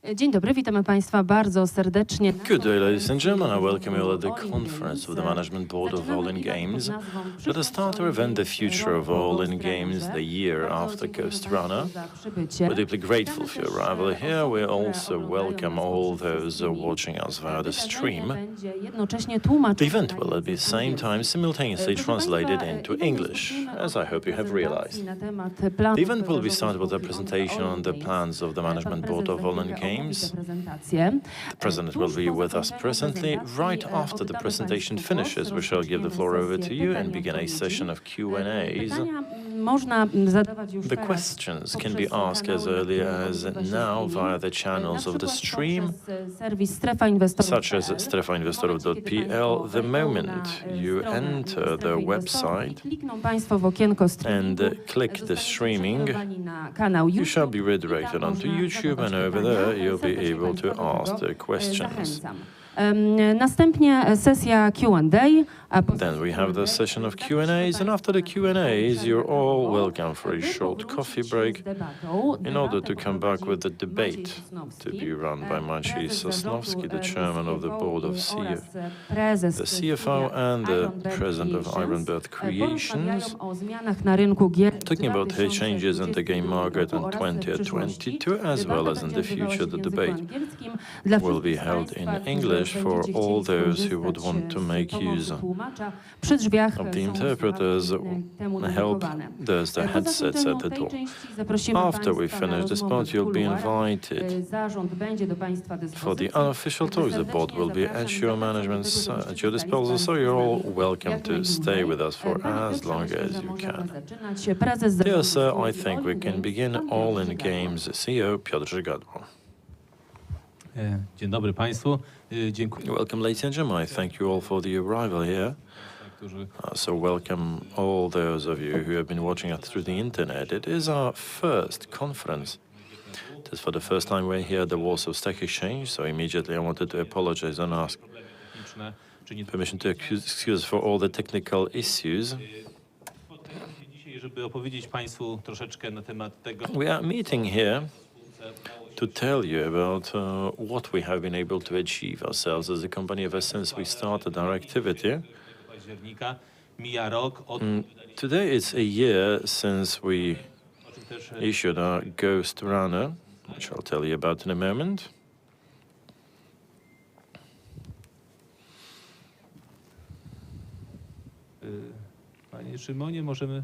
Dzień dobry, witamy Państwa bardzo serdecznie. Good day, ladies and gentlemen. I welcome you all at the conference of the Management Board of All In Games. Let us start our event, The Future of All In Games, the year after Ghostrunner. We're deeply grateful for your arrival here. We also welcome all those watching us via the stream. The event will at the same time simultaneously translated into English, as I hope you have realized. The event will be started with a presentation on the plans of the Management Board of All In Games. The President will be with us presently. Right after the presentation finishes, we shall give the floor over to you and begin a session of Q&As. The questions can be asked as early as now via the channels of the stream, such as strefainwestorów.pl. The moment you enter the website and click the streaming, you shall be redirected onto YouTube, and over there you'll be able to ask the questions. Następnie sesja Q&A. Then we have the session of Q&As, and after the Q&As, you're all welcome for a short coffee break in order to come back with the debate to be run by Maciej Sosnowski, the chairman of the board of the CFO and the president of Ironbird Creations, talking about the changes in the game market in 2022, as well as in the future. The debate will be held in English for all those who would want to make use of the interpreters. Help, there's the headsets at the door. After we finish this part, you'll be invited for the unofficial talks. The board will be at your at your disposal, so you're all welcome to stay with us for as long as you can. Dear sir, I think we can begin. All In Games CEO Piotr Żygadło. Dzień dobry Państwu. Dziękuję. Welcome, ladies and gentlemen. I thank you all for the arrival here. So welcome all those of you who have been watching us through the internet. It is our first conference. It is for the first time we're here at the Warsaw Stock Exchange, so immediately I wanted to apologize and ask permission to excuse for all the technical issues. We are meeting here to tell you about what we have been able to achieve ourselves as a company ever since we started our activity. Today it's a year since we issued our Ghostrunner, which I'll tell you about in a moment. Panie Szymonie, możemy...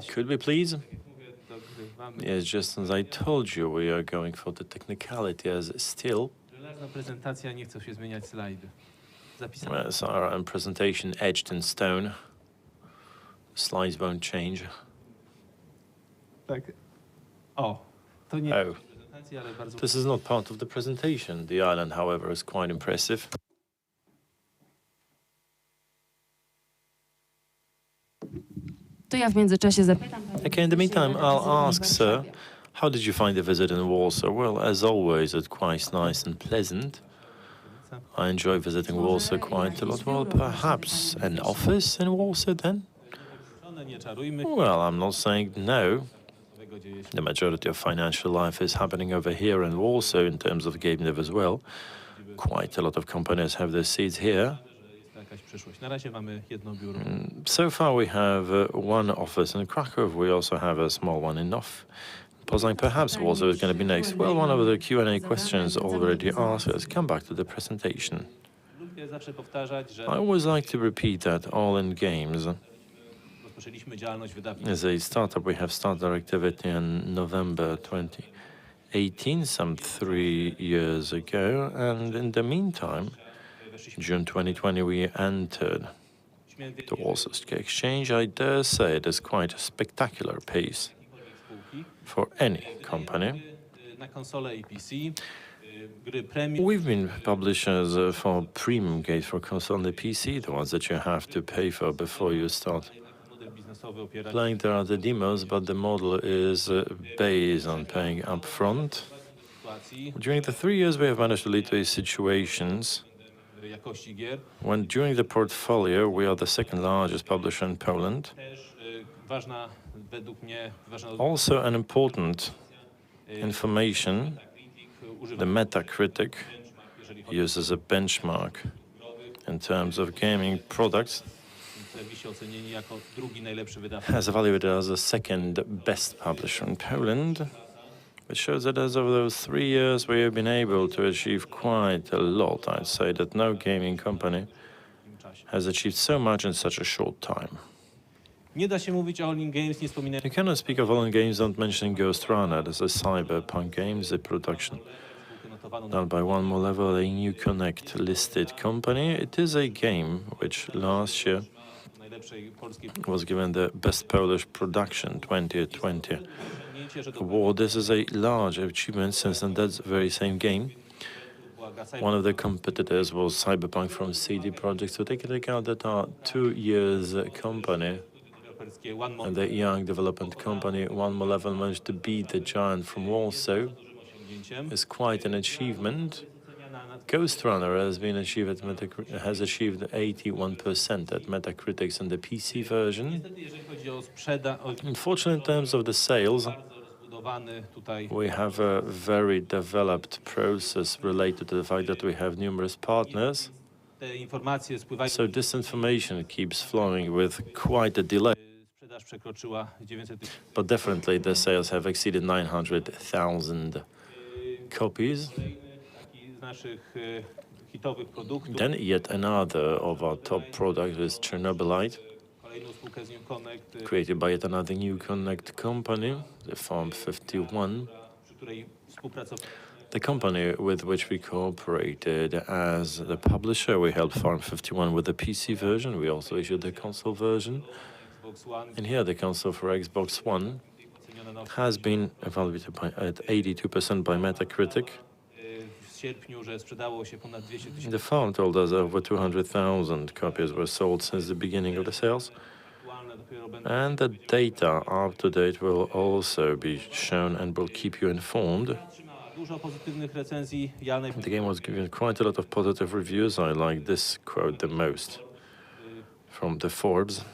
Could we please? Yes, just as I told you, we are going for the technicality as still. Yes, our presentation etched in stone. Slides won't change. Oh, this is not part of the presentation. The island, however, is quite impressive. Okay, in the meantime, I'll ask, sir, how did you find the visit in Warsaw? Well, as always, it's quite nice and pleasant. I enjoy visiting Warsaw quite a lot. Well, perhaps an office in Warsaw, then? Well, I'm not saying no. The majority of financial life is happening over here in Warsaw in terms of game dev as well. Quite a lot of companies have their seats here. So far we have one office in Krakow. We also have a small one in Poznań. Perhaps Warsaw is going to be next. Well, one of the Q&A questions already asked. Let's come back to the presentation. I always like to repeat that All In Games is a startup. We have started our activity in November 2018, some 3 years ago, and in the meantime, June 2020, we entered the Warsaw Stock Exchange. I dare say it is quite a spectacular pace for any company. We've been publishers for premium games for console on the PC, the ones that you have to pay for before you start playing. There are the demos, but the model is based on paying upfront. During the 3 years, we have managed to lead to situations when during the portfolio we are the second largest publisher in Poland. Also an important information używa The Metacritic, jeżeli chodzi used as a benchmark in terms of gaming products, o wisi ocenieni jako drugi najlepszy wydawca. has evaluated as the second best publisher in Poland, which shows that as of those 3 years we have been able to achieve quite a lot. I'd say that no gaming company W tym czasie. has achieved so much in such a short time. Nie da się mówić o All In Games, nie wspominając You cannot speak of All In Games without mentioning Ghostrunner as a cyberpunk game, the production spółkę notowaną na done by One More Level, a New Connect listed company. It is a game which last year najlepszej polskiej was given the Best Polish Production 2020 osiągnięcie, że to award. This is a large achievement since in that very same game, była gra one of the competitors was Cyberpunk from CD Projekt. So take into account that our 2 years company cyberdeweloperskie One More and the young development company One More Level managed to beat the giant from Warsaw osiągnięciem. is quite an achievement. Ghostrunner has achieved 81% at Metacritic's in the PC version. Niestety, jeżeli chodzi o sprzedaż, Unfortunately, in terms of the sales, bardzo rozbudowany tutaj we have a very developed process related to the fact that we have numerous partners. te informacje spływają. So this information keeps flowing with quite a delay. Sprzedaż przekroczyła 900 000. But definitely the sales have exceeded 900,000 copies. Taki z naszych hitowych produktów. Then yet another of our top products is Chernobylite, Kolejną spółkę z New Connect, created by yet another New Connect company, the Farm 51. przy której współpracowaliśmy. The company with which we cooperated as the publisher. We helped Farm 51 with the PC version. We also issued the console version. Xbox One And here the console for Xbox One oceniona na has been evaluated at 82% by Metacritic. w sierpniu, że sprzedało się ponad 200 000. The farm told us that over 200,000 copies were sold since the beginning of the sales. Aktualne dopiero będą. And the data up to date will also be shown and will keep you informed. Otrzymała dużo pozytywnych recenzji. Ja The game was given quite a lot of positive reviews. I like this quote the most from the Forbes,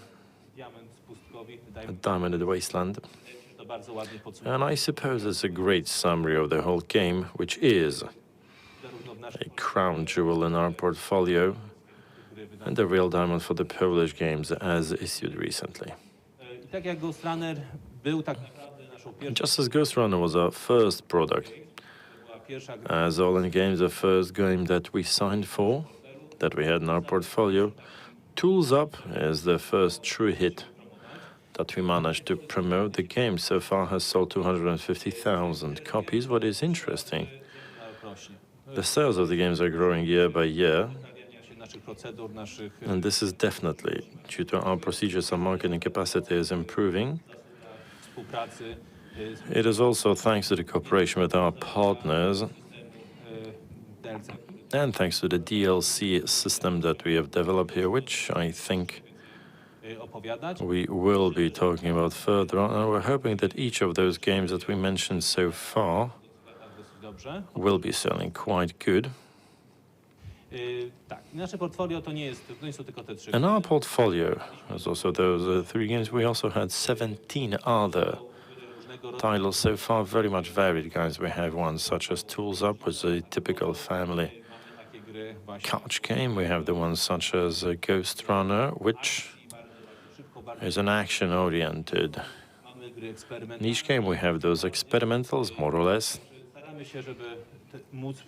Diament z pustkowi. Wydaje A mi się, Diamond in the Wasteland. że to bardzo ładnie podsumowuje. And I suppose it's a great summary of the whole game, which is Zarówno w a naszym crown jewel in our portfolio gry wydane. and a real diamond for the Polish games as issued recently. I tak jak Ghostrunner był tak naprawdę naszą pierwszą, Just as Ghostrunner was our first product, była pierwsza gra, as All In Games, the first game that we signed for, that we had in our portfolio, Tools Up is the first true hit that we managed to promote. The game so far has sold 250,000 copies. What is interesting, rośnie. the sales of the games are growing year by year, Nastawiania się naszych procedur, naszych and this is definitely due to our procedures and marketing capacity is improving. współpracy It is also thanks to the cooperation with our partners DLC. and thanks to the DLC system that we have developed here, which I think Opowiadać. we will be talking about further on. And we're hoping that each of those games that we mentioned so far Dosyć dobrze. will be selling quite good. Tak, nasze portfolio to nie są tylko te trzy. In our portfolio, there's also those 3 games. We also had 17 other Różnego rodzaju titles so far, very much varied games. We have one such as Tools Up, which is a typical family takie gry właśnie. couch game. We have the ones such as Ghostrunner, which Szybko, bardzo is an action-oriented mamy gry eksperymentalne. niche game. We have those experimentals, more or less. Staramy się, żeby móc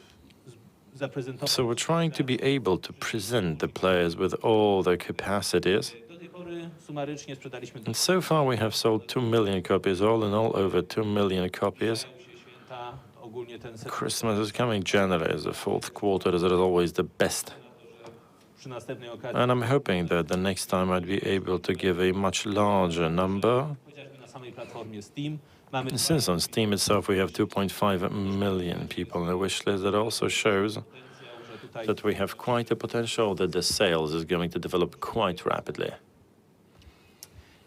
zaprezentować. So we're trying to be able to present the players with all their capacities. Do tej pory sumarycznie sprzedaliśmy And so far we have sold 2 million copies, all in all over 2 million copies. się święta, ogólnie ten set Christmas is coming January as the fourth quarter, as it is always the best. przy następnej okazji, And I'm hoping that the next time I'd be able to give a much larger number. chociażby na samej platformie Steam. Mamy And since on Steam itself we have 2.5 million people on the wish list, that also shows że tutaj that we have quite a potential, that the sales is going to develop quite rapidly.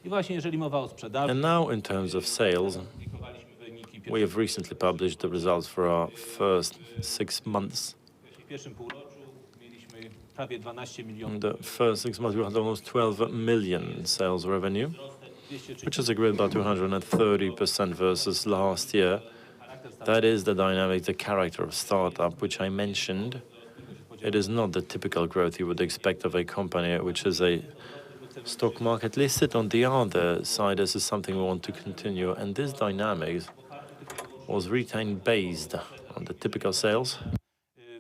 i właśnie jeżeli mowa o sprzedaży, And now in terms of sales, publikowaliśmy wyniki we have recently published the results for our first 6 months. w pierwszym półroczu mieliśmy prawie 12 milionów. In the first 6 months we had almost 12 million sales revenue, 230 which is a growth by 230% versus last year. charakter That is the dynamic, the character of startup, which I mentioned. It is not the typical growth you would expect of a company which is a stock market listed. On the other side, this is something we want to continue, and this dynamics was retained based on the typical sales.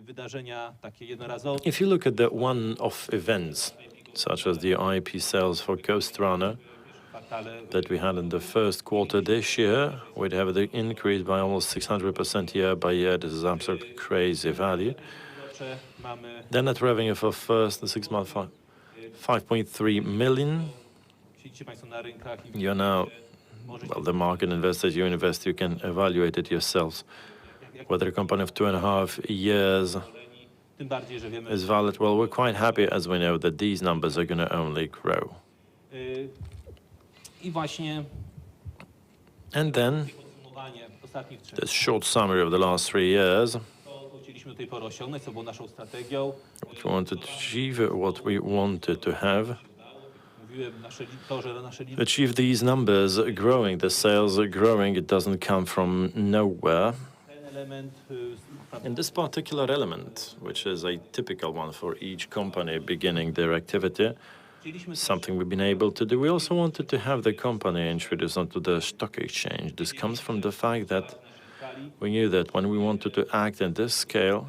Wydarzenia takie jednorazowe. If you look at the one-off events, such as the IP sales for Ghostrunner that we had in the first quarter this year, we'd have the increase by almost 600% year by year. This is absolutely crazy value. Mamy The net revenue for first 6 months, 5.3 million. siedzicie Państwo na rynkach i You're now, well, the market investors, you invest, you can evaluate it yourselves. Whether a company of 2.5 years tym bardziej, że wiemy, is valid, well, we're quite happy as we know that these numbers are going to only grow. I właśnie And then podsumowanie ostatnich 3 this short summary of the last 3 years, to chcieliśmy do tej pory osiągnąć, co było naszą strategią. what we wanted to achieve, what we wanted to have. Mówiłem, że nasze liczby Achieve these numbers growing, the sales are growing, it doesn't come from nowhere. ten element In this particular element, which is a typical one for each company beginning their activity, chcieliśmy something we've been able to do, we also wanted to have the company introduced onto the stock exchange. This comes from the fact that we knew that when we wanted to act in this scale,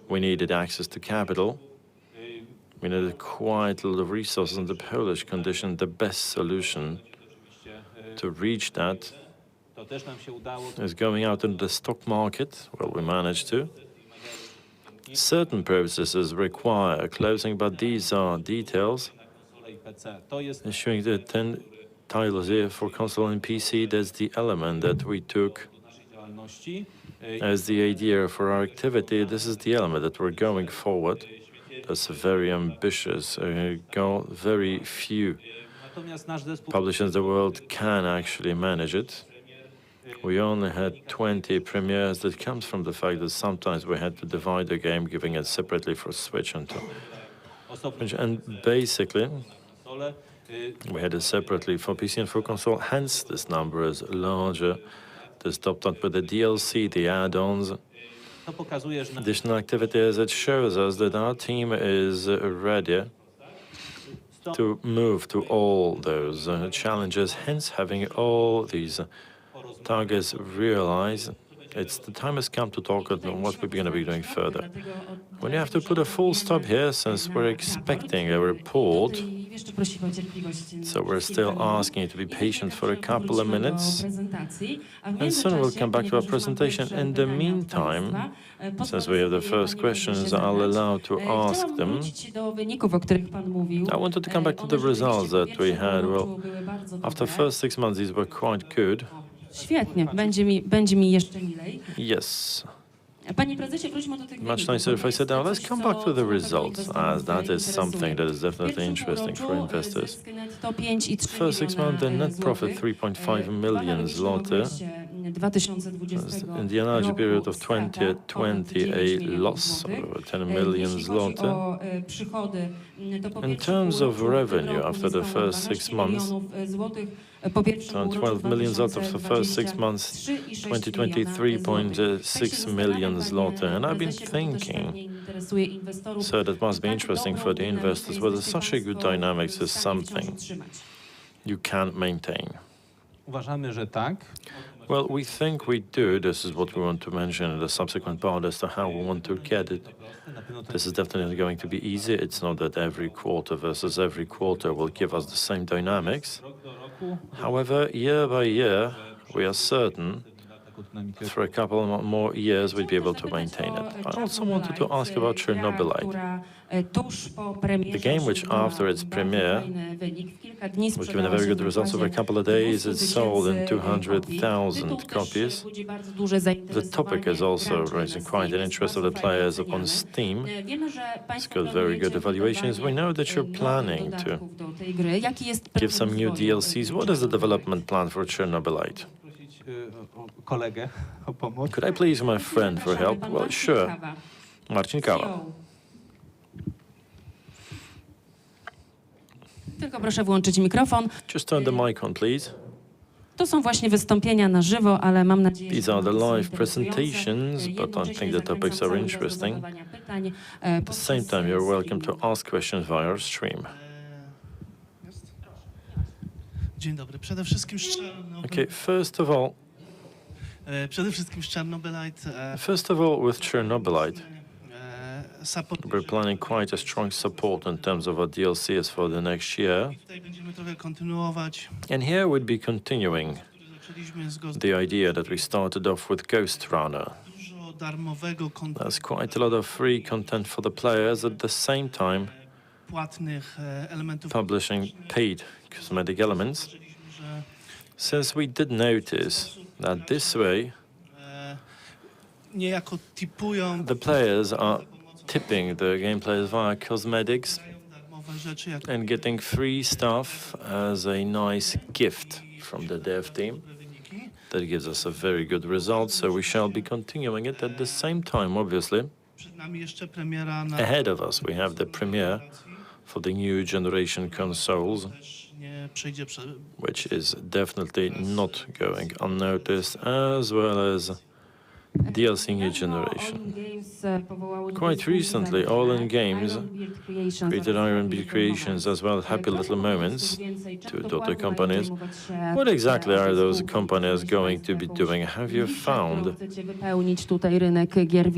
we needed access to capital. We needed quite a lot of resources in the Polish condition. The best solution to reach that to też nam się udało. is going out into the stock market. Well, we managed to. Certain processes require closing, but these are details. Konsolę i PC. To jest Issuing the 10 titles here for console and PC, that's the element that we took naszej działalności. as the idea for our activity. This is the element that we're going forward. That's a very ambitious goal. Very few Natomiast nasz zespół publishers in the world can actually manage it. We only had 20 premieres. That comes from the fact that sometimes we had to divide the game, giving it separately for Switch and osobno and basically konsolę. we had it separately for PC and for console. Hence, this number is larger. This topped up with the DLC, the add-ons, To pokazuje, że additional activities. It shows us that our team is ready to move to all those challenges. Hence, having all these targets realized, the time has come to talk about what we're going to be doing further. When you have to put a full stop here, since we're expecting a report, so we're still asking you to be patient for a couple of minutes, and soon we'll come back to our presentation. In the meantime, since we have the first questions, I'll allow to ask them. I wanted to come back to the results that we had. Well, after the first 6 months, these were quite good. Świetnie, będzie mi jeszcze milej. Yes. Panie prezesie, wróćmy do tych Much nicer if I said now, let's come back to the results, as that is something that is definitely interesting for investors. First 6 months, the net profit 3.5 million zloty. In the analogy period of 2020, a loss of 10 million zloty. In terms of revenue, after the first 6 months, 12 million zloty for the first 6 months, 2023.6 million zloty. And I've been thinking, so that must be interesting for the investors, whether such a good dynamics is something you can't maintain. uważamy, że tak. Well, we think we do. This is what we want to mention in the subsequent part as to how we want to get it. This is definitely going to be easy. It's not that every quarter versus every quarter will give us the same dynamics. However, year by year, we are certain for a couple more years we'd be able to maintain it. I also wanted to ask about Chernobylite. The game which after its premiere was given a very good results over a couple of days. It's sold in 200,000 copies. The topic is also raising quite an interest of the players upon Steam. It's got very good evaluations. We know that you're planning to give some new DLCs. What is the development plan for Chernobylite? Kolegę o pomoc. Could I please my friend for help? Well, sure. Marcin Kawa. Tylko proszę włączyć mikrofon. Just turn the mic on, please. To są właśnie wystąpienia na żywo, ale mam nadzieję, These że are the są live interesujące. presentations, but I Jednocześnie think the topics zachęcam are cały czas do interesting. zadawania pytań, At the same time, you're welcome to ask questions via our stream. Dzień dobry. Przede wszystkim z Czarnobyl. Okay, first of all, with Chernobylite, we're planning quite a strong support in terms of our DLCs for the next year. Tutaj będziemy trochę kontynuować. And here we'd be continuing Zaczęliśmy z the idea that we started off with Ghostrunner. dużo darmowego There's quite a lot of free content for the players, at the same time płatnych elementów. publishing paid cosmetic elements. Że Since we did notice that this way niejako tipują the players are tipping the game players via cosmetics darmowe rzeczy jak and getting free stuff as a nice gift from the dev team. wyniki. That gives us a very good result, so we shall be continuing it. At the same time, obviously, Przed nami jeszcze premiera na ahead of us we have the premiere for the new generation consoles, też nie przejdzie przez which is definitely not going unnoticed, as well as DLC New Generation. Quite recently, All In Games created Iron Beard Creations as well as Happy Little Moments, two daughter companies. What exactly are those companies going to be doing? Have you found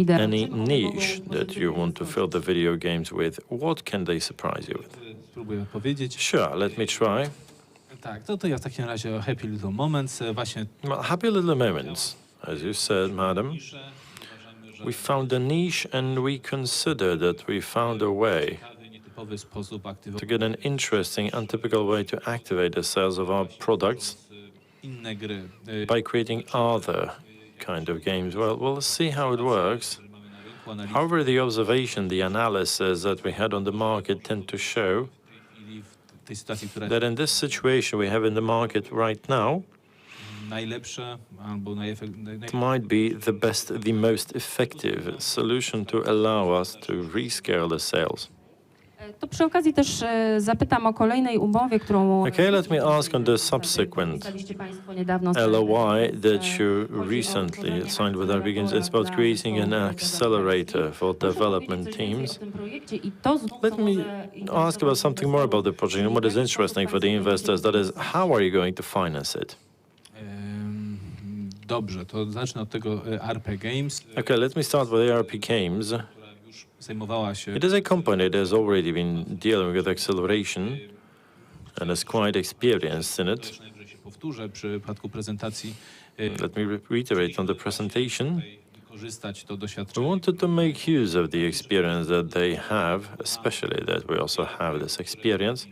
any niche that you want to fill the video games with? What can they surprise you with? Spróbuję powiedzieć. Sure, let me try. Tak, to ja w takim razie o Happy Little Moments. Właśnie Well, Happy Little Moments, as you said, madam. We found a niche and we consider that we found a way w nietypowy sposób to aktywować get an interesting, untypical way to activate the sales of our products inne gry. by creating other kind of games. Well, we'll see how it works. However, the observation, the analysis that we had on the market tend to show W tej sytuacji, która that in this situation we have in the market right now, najlepsze albo it might be the best, the most effective solution to allow us to rescale the sales. To przy okazji też zapytam o kolejnej umowie, którą Okay, let me ask on the subsequent podpisaliście państwo niedawno z LOI that you recently signed with our begins. It's about creating an accelerator for development teams. Let me ask about something more about the project and what is interesting for the investors. That is, how are you going to finance it? Dobrze, to zacznę od tego RP Games, Okay, let me start with ARP Games. która już zajmowała się It is a company that has already been dealing with acceleration and is quite experienced in it. że się powtórzę przy przypadku prezentacji Let me reiterate on the presentation. wykorzystać to We doświadczenie. wanted to make use of the experience that they have, especially that we also have this experience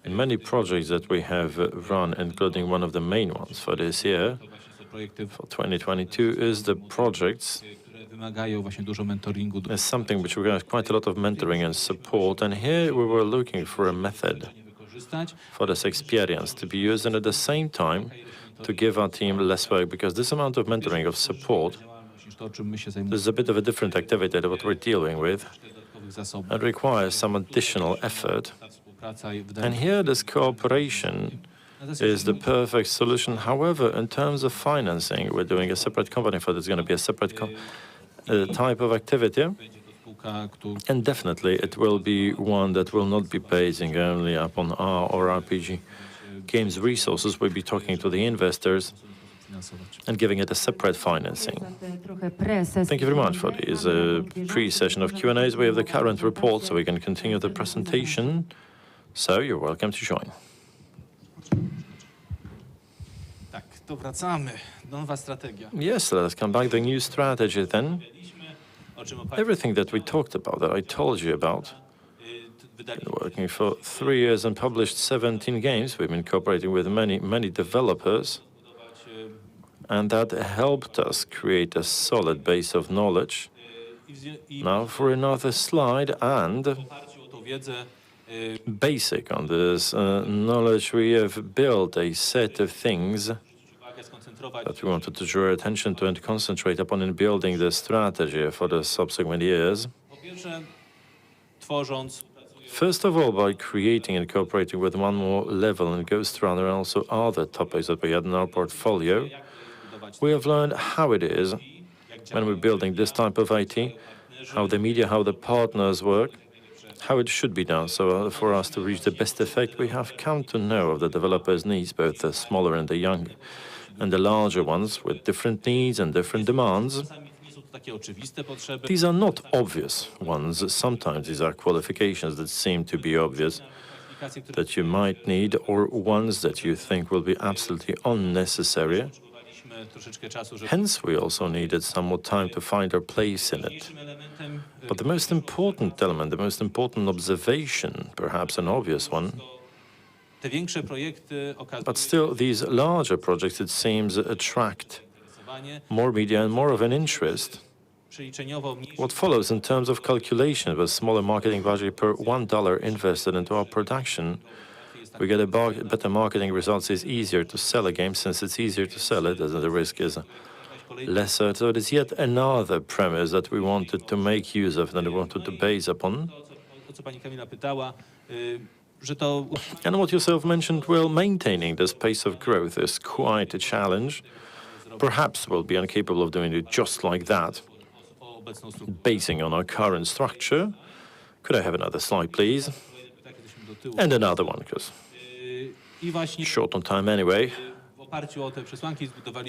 in many projects that we have run, including one of the main ones for this year, To właśnie są projekty, for 2022, is the projects. które wymagają właśnie dużo mentoringu. It's something which requires quite a lot of mentoring and support, and here we were looking for a method Wykorzystać. for this experience to be used, and at the same time to give our team less work, because this amount of mentoring, of support, Niż to, czym my się zajmujemy. is a bit of a different activity than what we're dealing with Dodatkowych zasobów. and requires some additional effort. Ta współpraca i wydaje And mi się, here this cooperation is the perfect solution. However, in terms of financing, we're doing a separate company for this. It's going to be a separate type of activity. będzie to spółka, która And definitely it will be one that will not be basing only upon our or RPG Games resources. We'll be talking to the investors finansować. and giving it a separate financing. Thank you very much for this pre-session of Q&As. We have the current report, so we can continue the presentation. So you're welcome to join. Tak, to wracamy. Nowa strategia. Yes, let us come back to the new strategy then. O czym opa- Everything that we talked about, that I told you about, wydaliśmy been working for 3 years and published 17 games. We've been cooperating with many developers, and that helped us create a solid base of knowledge. i Now for another slide, and w oparciu o tą wiedzę basic on this knowledge, we have built a set of things uwagę skoncentrować that we wanted to draw attention to and concentrate upon in building the strategy for the subsequent years. po pierwsze tworząc First of all, by creating and cooperating with one more level in Ghostrunner and also other topics that we had in our portfolio, we have learned how it is when we're building this type of IT, how the media, how the partners work, how it should be done. So for us to reach the best effect, we have come to know of the developers' needs, both the smaller and the younger, and the larger ones with different needs and different demands. These are not obvious ones. Sometimes these are qualifications that seem to be obvious, that you might need, or ones that you think will be absolutely unnecessary. Hence, we also needed some more time to find our place in it. But the most important element, the most important observation, perhaps an obvious one, but still these larger projects, it seems, attract more media and more of an interest. What follows in terms of calculation with smaller marketing budget per $1 invested into our production, we get a better marketing results. It's easier to sell a game since it's easier to sell it, as the risk is lesser. So it is yet another premise that we wanted to make use of, that we wanted to base upon. And what yourself mentioned, well, maintaining this pace of growth is quite a challenge. Perhaps we'll be incapable of doing it just like that, basing on our current structure. Could I have another slide, please? And another one, because short on time anyway.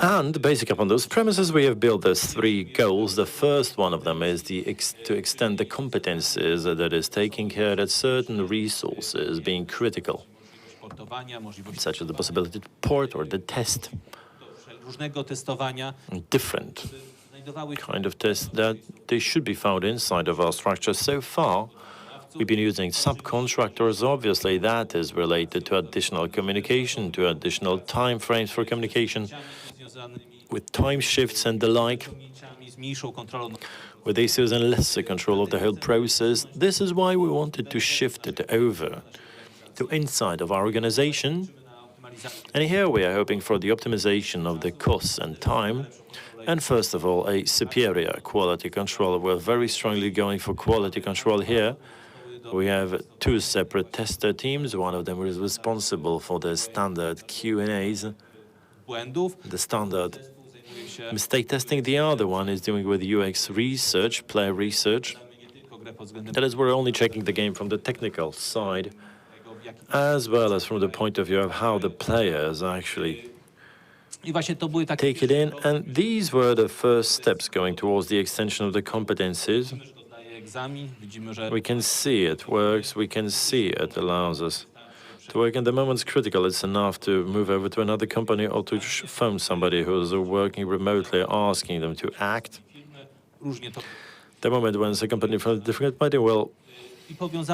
And based upon those premises, we have built those three goals. The first one of them is to extend the competences, that is taking care that certain resources being critical, such as the possibility to port or the test, different kind of tests that they should be found inside of our structure. So far, we've been using subcontractors. Obviously, that is related to additional communication, to additional time frames for communication, with time shifts and the like, with issues and lesser control of the whole process. This is why we wanted to shift it over to inside of our organization. And here we are hoping for the optimization of the costs and time. And first of all, a superior quality control. We're very strongly going for quality control here. We have two separate tester teams. One of them is responsible for the standard Q&As, the standard mistake testing. The other one is doing with UX research, player research. That is, we're only checking the game from the technical side, as well as from the point of view of how the players actually take it in. And these were the first steps going towards the extension of the competencies. We can see it works, we can see it allows us to work, and the moment's critical. It's enough to move over to another company or to phone somebody who's working remotely, asking them to act. The moment when it's a company from a different company, well,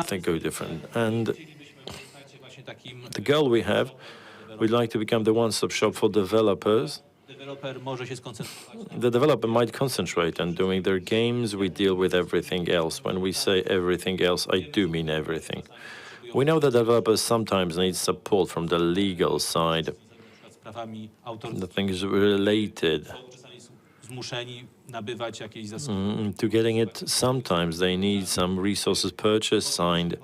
they go different. And the goal we have, we'd like to become the one-stop shop for developers. The developer might concentrate on doing their games. We deal with everything else. When we say everything else, I do mean everything. We know that developers sometimes need support from the legal side, the things related to getting it. Sometimes they need some resources purchased, signed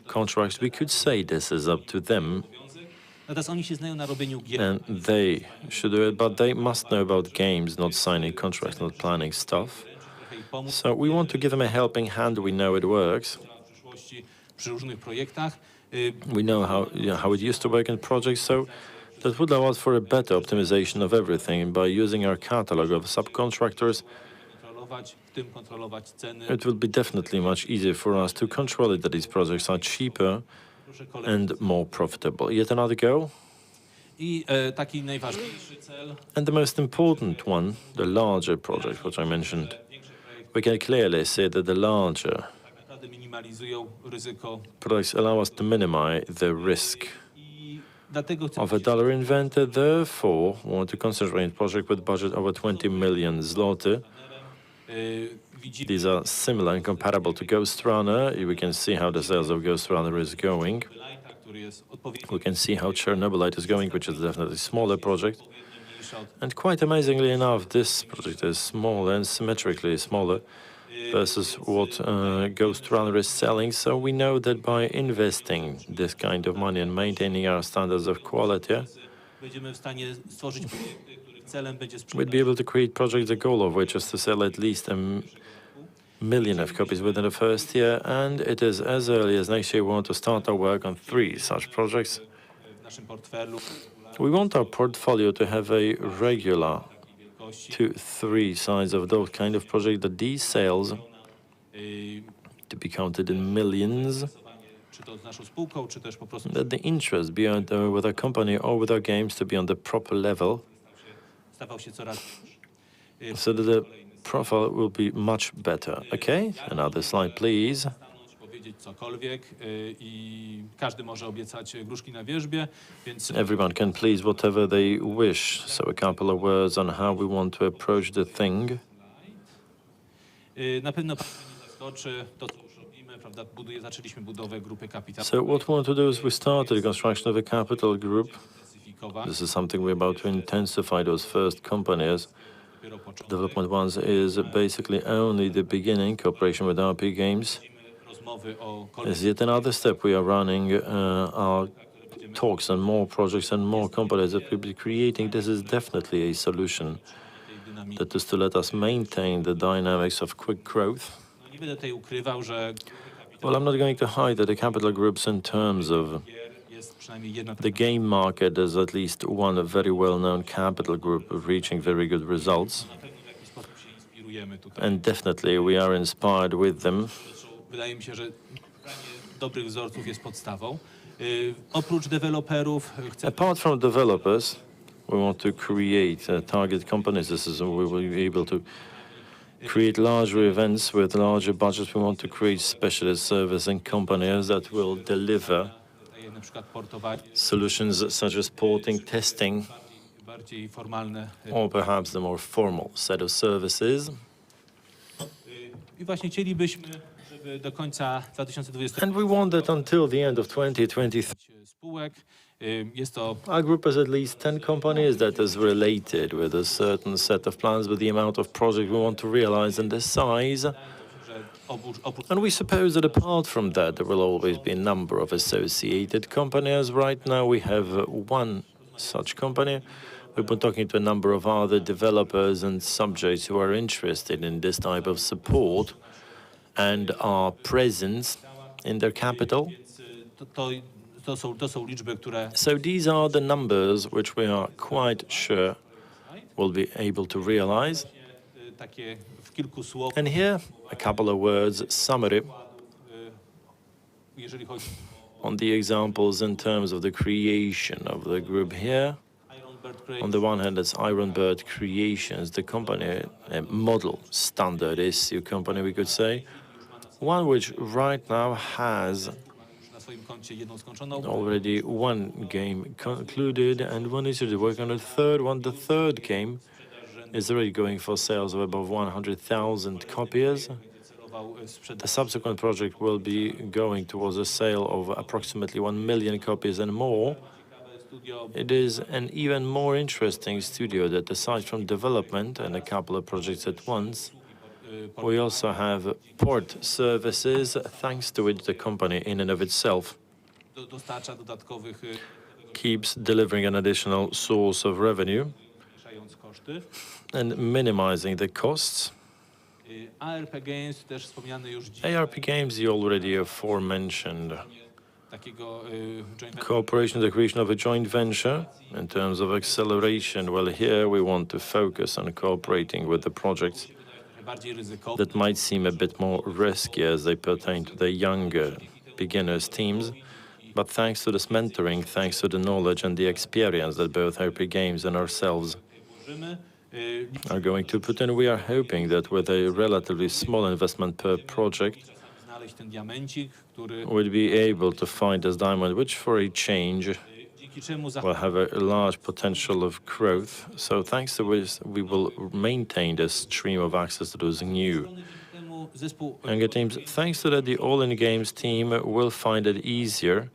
contracts. We could say this is up to them. And they should do it, but they must know about games, not signing contracts, not planning stuff. So we want to give them a helping hand. We know it works. We know how it used to work in projects, so that would allow us for a better optimization of everything. By using our catalog of subcontractors, it will be definitely much easier for us to control it, that these projects are cheaper and more profitable. Yet another goal. And the most important one, the larger project, which I mentioned, we can clearly say that the larger products allow us to minimize the risk of a dollar invented. Therefore, we want to concentrate on a project with budget over 20 million zloty. These are similar and comparable to Ghostrunner. We can see how the sales of Ghostrunner is going. We can see how Chernobylite is going, which is definitely a smaller project. And quite amazingly enough, this project is smaller and symmetrically smaller. versus what Ghostrunner is selling. So we know that by investing this kind of money and maintaining our standards of quality, będziemy w stanie stworzyć projekty, których celem będzie we'd be able to create projects, the goal of which is to sell at least a million of copies within the first year, and it is as early as next year we want to start our work on 3 such projects. w naszym portfelu. We want our portfolio to have a regular 2-3 size of those kind of projects, that these sales to be counted in millions, Czy to z naszą spółką, czy też po prostu that the interest beyond with our company or with our games to be on the proper level, stawał się coraz so that the profile will be much better. Okay, another slide, please. powiedzieć cokolwiek i każdy może obiecać gruszki na wierzbie, więc Everyone can please whatever they wish. So a couple of words on how we want to approach the thing. na pewno Państwa nie zaskoczy to, co już robimy, prawda? Zaczęliśmy budowę grupy kapitałowej. So what we want to do is we started the construction of a capital group. This is something we're about to intensify those first companies. Dopiero początek. Development ones is basically only the beginning. Cooperation with RP Games Rozmowy o is yet another step. We are running our talks on more projects and more companies that we'll be creating. This is definitely a solution tej dynamiki. that is to let us maintain the dynamics of quick growth. Nie będę tutaj ukrywał, że Well, I'm not going to hide that the capital groups in terms of jest przynajmniej jedna the game market is at least one very well-known capital group reaching very good results. na pewno w jakiś sposób się inspirujemy tutaj. And definitely we are inspired with them. Wydaje mi się, że szukanie dobrych wzorców jest podstawą. Oprócz deweloperów chcę Apart from developers, we want to create target companies. This is we will be able to create larger events with larger budgets. We want to create specialist servicing companies that will deliver tutaj na przykład portować solutions such as porting, testing, bardziej formalne. or perhaps the more formal set of services. I właśnie chcielibyśmy, żeby do końca 2020 And we want that until the end of 2023, spółek. Jest to our group has at least 10 companies that is related with a certain set of plans, with the amount of project we want to realize and the size. że oprócz And we suppose that apart from that, there will always be a number of associated companies. Right now, we have one such company. We've been talking to a number of other developers and subjects who are interested in this type of support and our presence in their capital. to są liczby, które So these are the numbers which we are quite sure will be able to realize. takie w kilku słowach, And here, a couple of words summary jeżeli chodzi on the examples in terms of the creation of the group here. o Iron Bird On the one hand, it's Iron Bird Creations, the company, a model standard issue company, we could say, one which right now has na swoim koncie jedną skończoną. already one game concluded and one is to work on a third one. The third game is already going for sales of above 100,000 copies. Celował The sprzedaż subsequent project will be going towards a sale of approximately 1 million copies and more. studio. It is an even more interesting studio that, aside from development and a couple of projects at once, we also have port services, thanks to which the company in and of itself Dostarcza dodatkowych, keeps delivering an additional source of revenue zmniejszając koszty. and minimizing the costs. ARP Games, też wspomniany już dzisiaj, ARP Games, you already aforementioned takiego joint cooperation, the creation of a joint venture in terms of acceleration. Well, here we want to focus on cooperating with the projects bardziej ryzykowny. that might seem a bit more risky as they pertain to the younger beginners teams. But thanks to this mentoring, thanks to the knowledge and the experience that both RP Games and ourselves Włożymy. are going to put in, we are hoping that with a relatively small investment per project, Znaleźć ten diamencik, który we'll be able to find this diamond, which for a change dzięki czemu will have a large potential of growth. So thanks to which we will maintain this stream of access to those new temu zespół younger teams. Thanks to that, the All-in Games team will find it easier,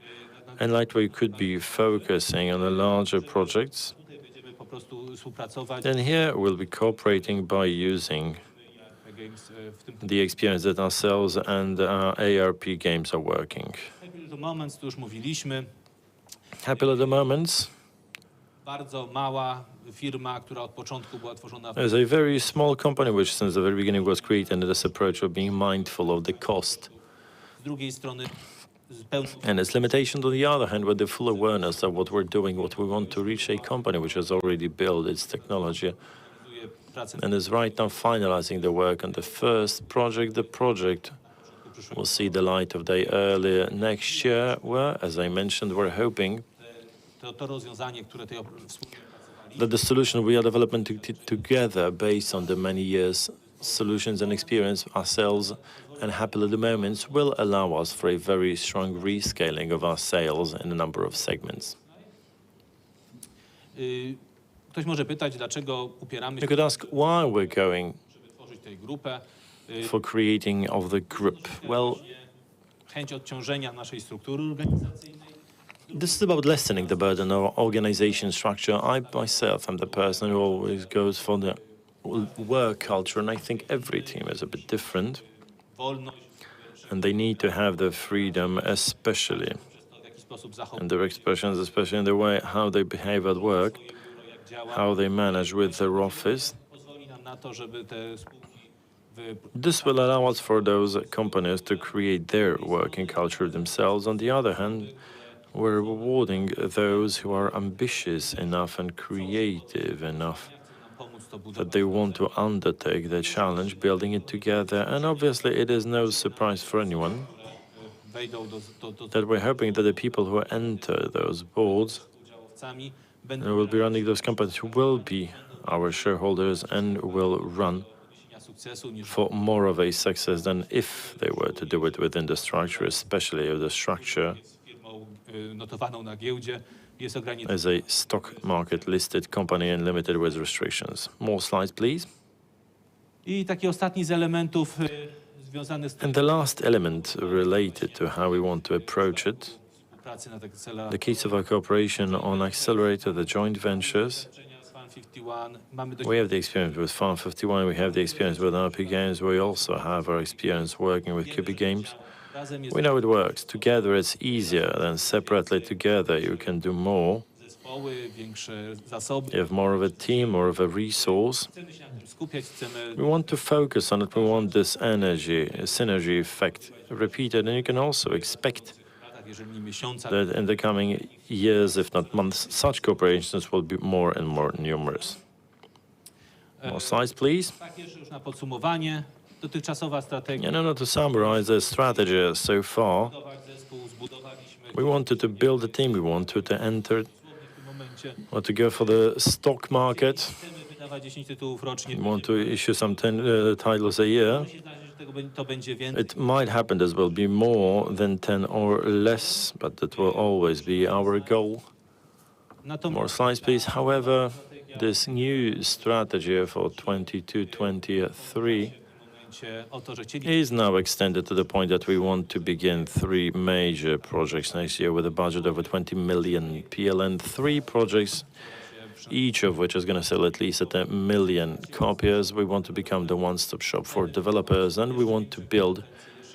and like we could be focusing on the larger projects. tutaj będziemy po prostu współpracować. And here we'll be cooperating by using Games w tym the experience that ourselves and ARP games are working. Happy Little Moments, tu już mówiliśmy. Happy Little Moments Bardzo mała firma, która od początku była tworzona is a very small company which since the very beginning was created under this approach of being mindful of the cost z drugiej strony z pełną and its limitation on the other hand with the full awareness that what we're doing, what we want to reach a company which has already built its technology pracę and is right now finalizing the work on the first project. The project will see the light of day early next year, where, as I mentioned, we're hoping to rozwiązanie, które tutaj wspólnie that the solution we are developing together based on the many years solutions and experience ourselves and Happy Little Moments will allow us for a very strong rescaling of our sales in a number of segments. Ktoś może pytać, dlaczego upieramy You się, could ask why we're going żeby tworzyć tę grupę. for creating of the group. Well, Chęć odciążenia naszej struktury organizacyjnej. this is about lessening the burden of organization structure. I myself am the person who always goes for the work culture, and I think every team is a bit different, Wolność, and they need to have the freedom, especially przez to, w jaki sposób in zachować their expressions, especially in the way how they behave at work, jak działa, how they manage with their office. pozwoli nam na to, żeby te spółki This will allow us for those companies to create their working culture themselves. On the other hand, we're rewarding those who are ambitious enough and creative enough pomóc to that budować. they want to undertake the challenge, building it together. And obviously, it is no surprise for anyone Wejdą that we're hoping that the people who enter those boards udziałowcami, and będą will be running those companies will be our shareholders and will run mieć sukcesu niż for more of a success than if they were to do it within the structure, especially if the structure z firmą notowaną na giełdzie. Jest ograniczony. is a stock market listed company and limited with restrictions. More slides, please. I taki ostatni z elementów związany z tym And the last element related to how we want to approach it, pracy na tych celach. the case of our cooperation on Accelerator, the joint ventures. Z Fan 51 mamy dość We have the experience with Farm 51, we have the experience with RP Games, we also have our experience working with Cubic Games. razem jest We know it works. Together it's easier than separately. Together you can do more. zespoły, większe zasoby. You have more of a team, more of a resource. Chcemy się na tym skupiać, chcemy We want to focus on it. We want this energy, synergy effect repeated. And you can also expect w latach, jeżeli nie miesiącach, that in the coming years, if not months, such cooperations will be more and more numerous. More slides, please. takie, że już na podsumowanie, dotychczasowa strategia, To summarize the strategy so far, zbudować zespół, zbudowaliśmy we wanted to build a team. We wanted to enter w tym momencie. or to go for the stock market. Chcemy wydawać 10 tytułów rocznie. We want to issue some 10 titles a year. Może się zdarzyć, że to będzie więcej. It might happen this will be more than 10 or less, but that will always be our goal. Natomiast More slides, please. However, this new strategy for 22-23 o to, że chcieli is now extended to the point that we want to begin 3 major projects next year with a budget over 20 million PLN. 3 projects, each of which is going to sell at least at 1 million copies. We want to become the one-stop shop for developers, and we want to build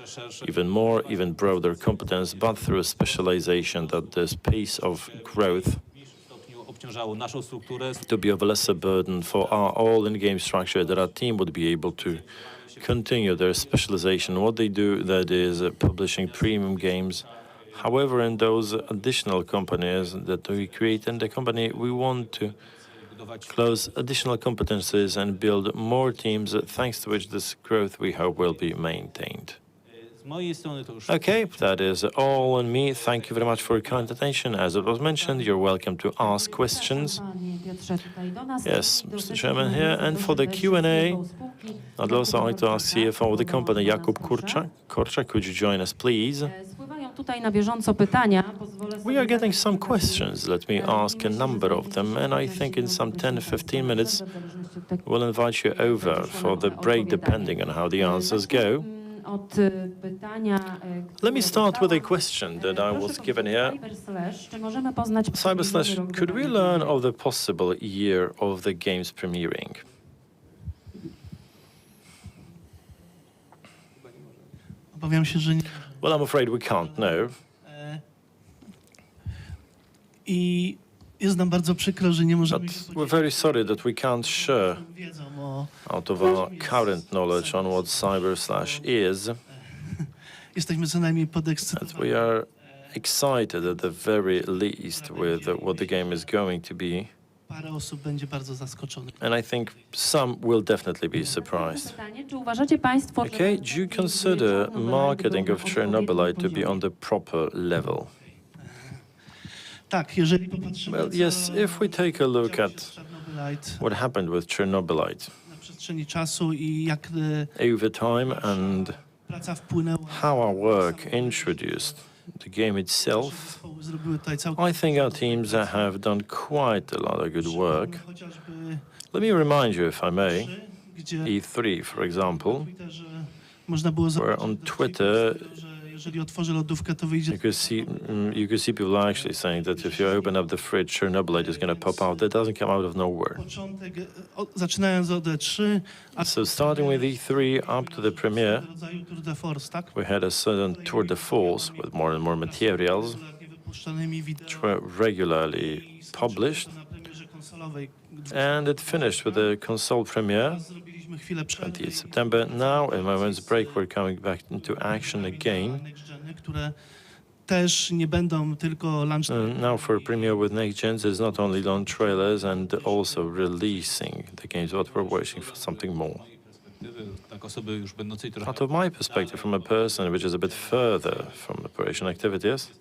szersze even more, even broader competence, but through specialization that this pace of growth w mniejszym stopniu obciążało naszą strukturę. to be of a lesser burden for our all-in-game structure, that our team would be able to continue their specialization. What they do, that is publishing premium games. However, in those additional companies that we create in the company, we want to Budować close additional competencies and build more teams, thanks to which this growth we hope will be maintained. z mojej strony to już Okay, that is all on me. Thank you very much for your kind attention. As it was mentioned, you're welcome to ask questions. Yes, Mr. Chairman here. And for the Q&A, I'd also like to ask CFO of the company, Jakub Korczak, could you join us, please? Spływają tutaj na bieżąco pytania. Pozwolę sobie We are getting zadać some kilka questions. Let me ask a number of them, and I think in some 10-15 minutes, we'll invite you over for the break, depending on how the answers go. Od pytania, Let me start with a question that I was given here. Czy możemy poznać Cyberslash, could we learn of the possible year of the game's premiering? Obawiam się, że nie. Well, I'm afraid we can't, no. I jest nam bardzo przykro, że nie możemy But się we're very sorry that we can't share podzielić wiedzą o... out of our current knowledge on what cyber/slash is, Jesteśmy co najmniej that podekscytowani. we are excited at the very least with what the game is going to be. Parę osób będzie bardzo zaskoczonych. And I think some will definitely be surprised. Pytanie, czy uważacie państwo, że Okay, do you consider marketing of Chernobylite to be on the proper level? Tak, jeżeli popatrzymy, Well, yes, if we take a look działo at się z Chernobylite what happened with Chernobylite na przestrzeni czasu i jak over time and praca wpłynęła, how our work introduced the game itself, zespoły zrobiły tutaj całkiem I think our teams have done quite a lot of good work. chociażby Let me remind you, if I may, gdzie E3, for example, na Twitterze można było where zobaczyć on dowcipy, Twitter że jeżeli otworzę lodówkę, to wyjdzie you could see people actually saying that if you open up the fridge, Chernobylite is going to pop out. That doesn't come out of nowhere. początek, zaczynając od E3, a So starting with E3 up to the premiere, rodzaju tour de force, tak? we had a certain tour de force with more and more materials, Regularnie wypuszczanymi wideo which were regularly published, na premierze konsolowej. and it finished with the console premiere, Teraz zrobiliśmy chwilę przerwy 28th September. Now, in a moment's break, we're coming back into action again. next geny, które też nie będą tylko launch And now for a premiere with Next Gens is not only launch trailers and also releasing the games, but we're waiting for something more. Tak, osoby już będącej trochę, Out of my perspective, from a person which is a bit further from operation activities,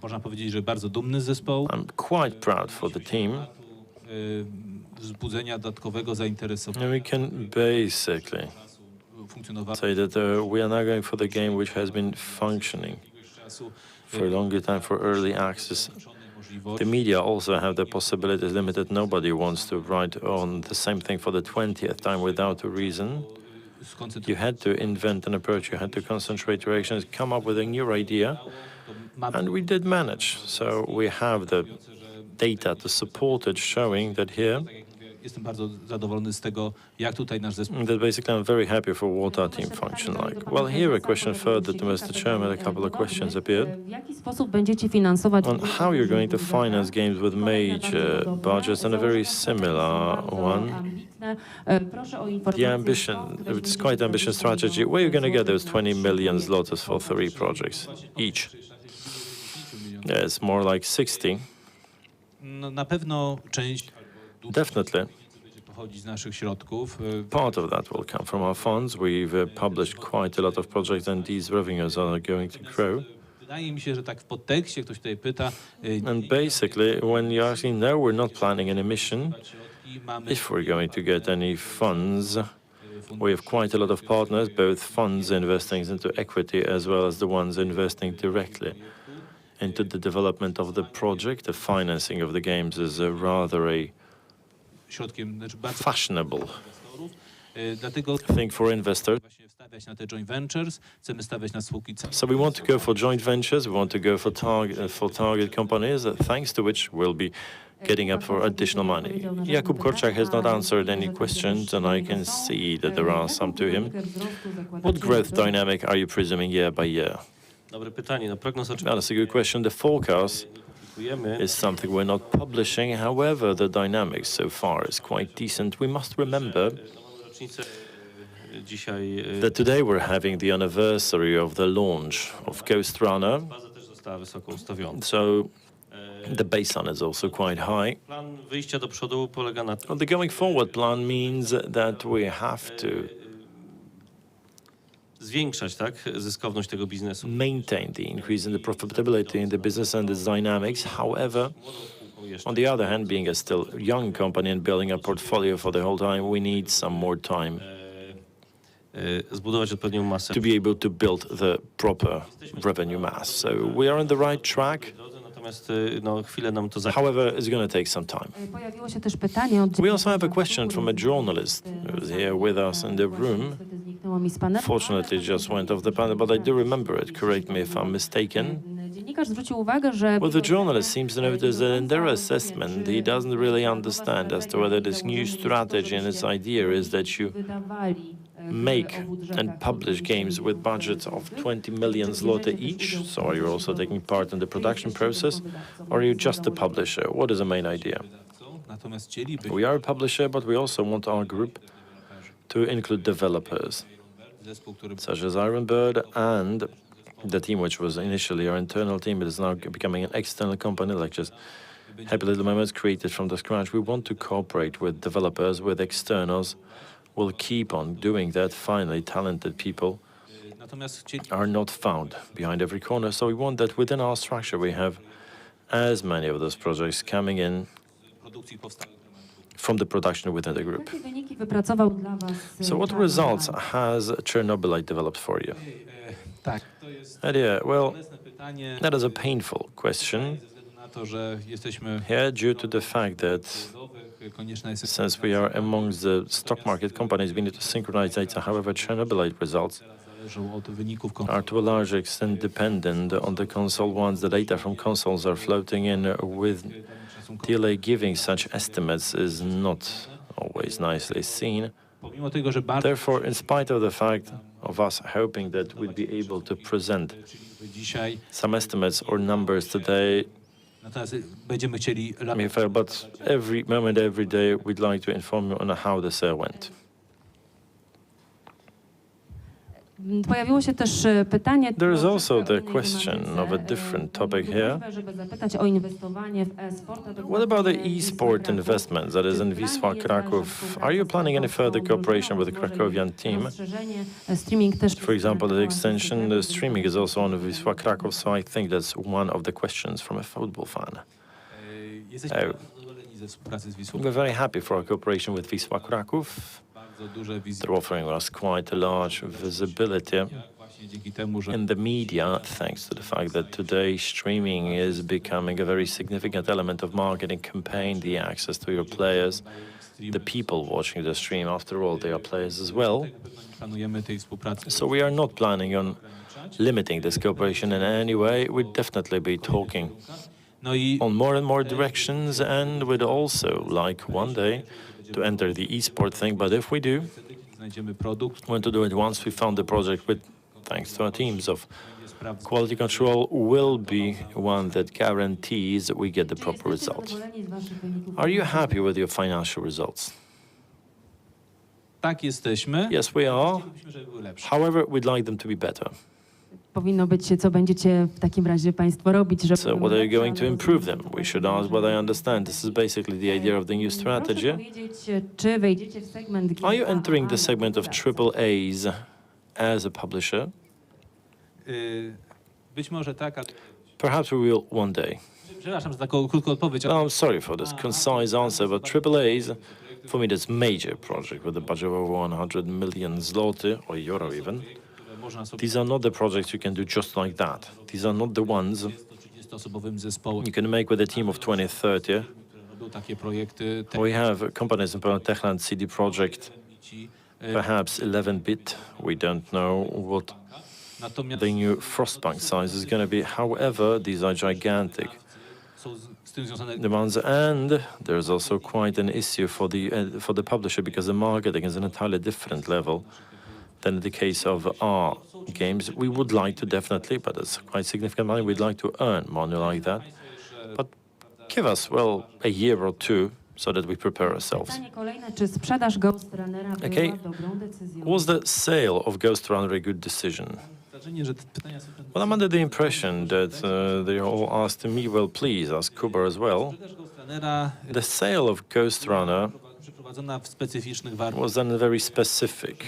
można powiedzieć, że bardzo dumny z zespołu. I'm quite proud for the team. Wzbudzenia dodatkowego zainteresowania And we can basically funkcjonowania say that we are now going for the game which has been functioning czasu, for a longer time for early access. możliwości. The media also have the possibilities limited. Nobody wants to write on the same thing for the 20th time without a reason. You had to invent an approach, you had to concentrate your actions, come up with a new idea, and we did manage. So we have the data to support it, showing that here, Jestem bardzo zadowolony z tego, jak tutaj nasz zespół that basically I'm very happy for what our team function like. Well, here a question further to Mr. Chairman, a couple of questions appeared. W jaki sposób będziecie finansować On how you're going to finance games with major budgets, and a very similar one. Proszę o The informację, ambition, it's quite ambitious strategy. Where are you going to get those 20 million zlotys for 3 projects each? Yeah, it's more like 60. no, na pewno część Definitely. będzie pochodzić z naszych środków. Part of that will come from our funds. We've published quite a lot of projects, and these revenues are going to grow. Wydaje mi się, że tak w podtekście ktoś tutaj pyta, And basically, when you actually know we're not planning an emission, środki mamy if we're going to get any funds, we have quite a lot of partners, both funds investing into equity as well as the ones investing directly into the development of the project. The financing of the games is rather a środkiem, znaczy bardzo fashionable inwestorów. Dlatego thing for investors. właśnie stawiać na te joint ventures, chcemy stawiać na spółki So we want to go for joint ventures. We want to go for target companies, thanks to which we'll be getting up for additional money. Jakub Korczak has not answered any questions, and I can see that there are some to him. What growth dynamic are you presuming year by year? Dobre pytanie. No prognoz Well, that's a good question. The forecast oczekujemy. is something we're not publishing. However, the dynamics so far is quite decent. We must remember Mamy rocznicę dzisiaj. that today we're having the anniversary of the launch of Ghostrunner, Baza też została wysoko ustawiona. so the baseline is also quite high. Plan wyjścia do przodu polega na tym, Well, the going forward plan means that we have to zwiększać, tak, zyskowność tego biznesu. maintain the increase in the profitability in the business and its dynamics. However, Jeszcze on the other hand, being a still young company and building a portfolio for the whole time, we need some more time zbudować odpowiednią masę. to be able to build the proper revenue mass. So we are on the right track. Natomiast no, chwilę nam to zajmie. However, it's going to take some time. Pojawiło się też pytanie od We also have a question from a journalist who was here with us in the room. Niestety zniknęło mi z panelu. Fortunately, it just went off the panel, but I do remember it. Correct me if I'm mistaken. Dziennikarz zwrócił uwagę, że Well, the journalist seems to notice that in their assessment, he doesn't really understand as to whether this new strategy and its idea is that you wydawali make and publish games with budgets of 20 million zloty each? So are you also taking part in the production process, or are you just a publisher? What is the main idea? Natomiast chcielibyśmy We are a publisher, but we also want our group to include developers, zespół, który such as Iron Bird and the team, which was initially our internal team, it is now becoming an external company, like just Happy Little Moments created from the scratch. We want to cooperate with developers, with externals. We'll keep on doing that. Finally, talented people natomiast chcieli are not found behind every corner. So we want that within our structure we have as many of those projects coming in produkcji powstałych. from the production within the group. Jakie wyniki wypracował dla was So what Czarny results Mark? has Chernobylite developed for you? Tak, to jest And yeah, well, bolesne pytanie. that is a painful question Ze względu na to, że jesteśmy here due to the fact that konieczna jest since we are amongst the stock market companies, we need to synchronize data. However, Chernobylite results zależą od wyników are to a large extent dependent on the console. Once the data from consoles are floating in with delay, giving such estimates is not always nicely seen. Pomimo tego, że bardzo Therefore, in spite of the fact of us hoping that we'd be able to present dzisiaj, some estimates or numbers today, natomiast będziemy chcieli I mean, fair, but every moment, every day, we'd like to inform you on how the sale went. Pojawiło się też pytanie. There is troszeczkę also o the innej question tematyce. of a different topic Był here. prośbę, żeby zapytać o inwestowanie w e-sport. a What about the dokładnie e-sport Wisła investments, that is Kraków? in Czy w planie Wisła jest Kraków? dalsza współpraca Are you z planning any krakowską further cooperation with the drużyną? Krakowian Może team? rozszerzenie, streaming też For example, the występował extension, the system, streaming is also on Wisła Kraków, so I think that's one of the questions from a football fan. jesteśmy Oh. bardzo zadowoleni ze współpracy z Wisłą. We're very happy for our cooperation with Wisła Kraków. Bardzo duże wizje. They're offering us quite a large visibility Właśnie dzięki temu, że in the media, thanks to the fact that today streaming is becoming a very significant element of marketing campaign, the access to your players, the people watching the stream, after all, they are players as well. planujemy tej współpracy. So we are not planning on limiting this cooperation in any way. We'd definitely be talking No i on more and more directions, and we'd also like one day to enter the e-sport thing, but if we do, znajdziemy produkt, we want to do it once we found the project with, thanks to our teams of sprawdzę. quality control, will be one that guarantees that we get the proper result. Are you happy with your financial results? Tak jesteśmy. Yes, we are. Chcielibyśmy, żeby były lepsze. However, we'd like them to be better. Powinno być, co będziecie w takim razie państwo robić, żeby... So what are you going to improve them? We should ask what I understand. This is basically the idea of the new Proszę strategy. powiedzieć, czy wejdziecie w segment Are you GA, entering the a segment of triple A's as a publisher? Być może tak, a Perhaps we will one day. przepraszam za taką krótką odpowiedź, No, ale I'm sorry for this concise answer, but triple A's, for me, that's major project with a budget of over 100 million zloty, or euro even. które można sobie These are not the projects you can do just like that. These are not the ones 30-osobowym zespołem, you can make with a team of 20, 30. które robią takie projekty. We have companies in Poland, Techland, CD Projekt, perhaps 11-bit. We don't know what Natomiast the new Frostpunk size is going to be. However, these are gigantic są z tym związane demands, and there's also quite an issue for the publisher, because the marketing is an entirely different level than in the case of our games. We would like to definitely, but it's quite significant money. We'd like to earn money like that, but give us, well, a year or two so that we prepare ourselves. Pytanie kolejne, czy sprzedaż Ghostrunnera była Okay. dobrą decyzją? Was the sale of Ghostrunner a good decision? wrażenie, że te pytania są Well, I'm under the impression that they all asked me, well, please ask Kuba as well. sprzedaż Ghostrunnera The sale of Ghostrunner przeprowadzona w specyficznych warunkach. was done in a very specific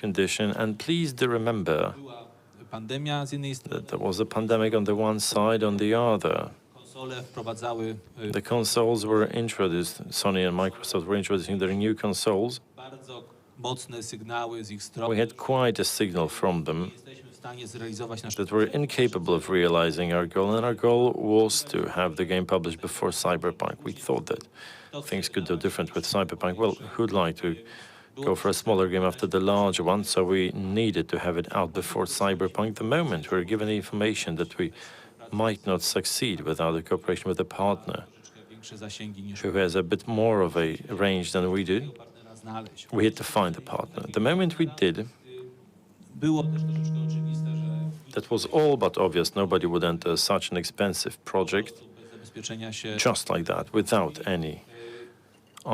condition, and please do remember Była pandemia z jednej strony, that there was a pandemic on the one side, on the other. konsole wprowadzały The consoles were introduced, Sony and Microsoft were introducing their new consoles. bardzo mocne sygnały z ich We strony. had quite a signal from them Jesteśmy w stanie zrealizować nasze that we're incapable of realizing our goal, and our goal was to have the game published before Cyberpunk. We thought that things could do different with Cyberpunk. Well, who'd like to go for a smaller game after the larger one? So we needed to have it out before Cyberpunk. The moment we're given the information that we might not succeed without a cooperation with a partner troszeczkę większe zasięgi niż who has a bit more of a range than we do, partnera znaleźć. we had to find a partner. The moment we did, Było też troszeczkę oczywiste, że that was all but obvious. Nobody would enter such an expensive project bez zabezpieczenia się just like that, without any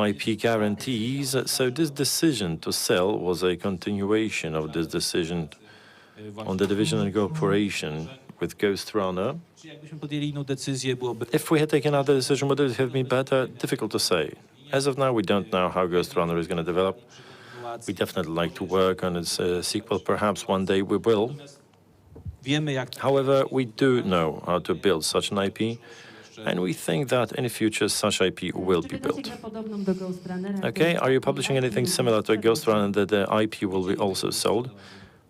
IP guarantees. So this decision to sell was a continuation of this decision on the division and cooperation with Ghostrunner. Czy jakbyśmy podjęli inną decyzję, byłoby If we had taken another decision, would it have been better? Difficult to say. As of now, we don't know how Ghostrunner is going to develop. We definitely like to work on its sequel. Perhaps one day we will. wiemy, jak However, we do know how to build such an IP, and we think that in the future such IP will Czy be wydacie built. grę podobną do Ghostrunnera? Okay, are you publishing anything similar to Ghostrunner that the IP will be also sold?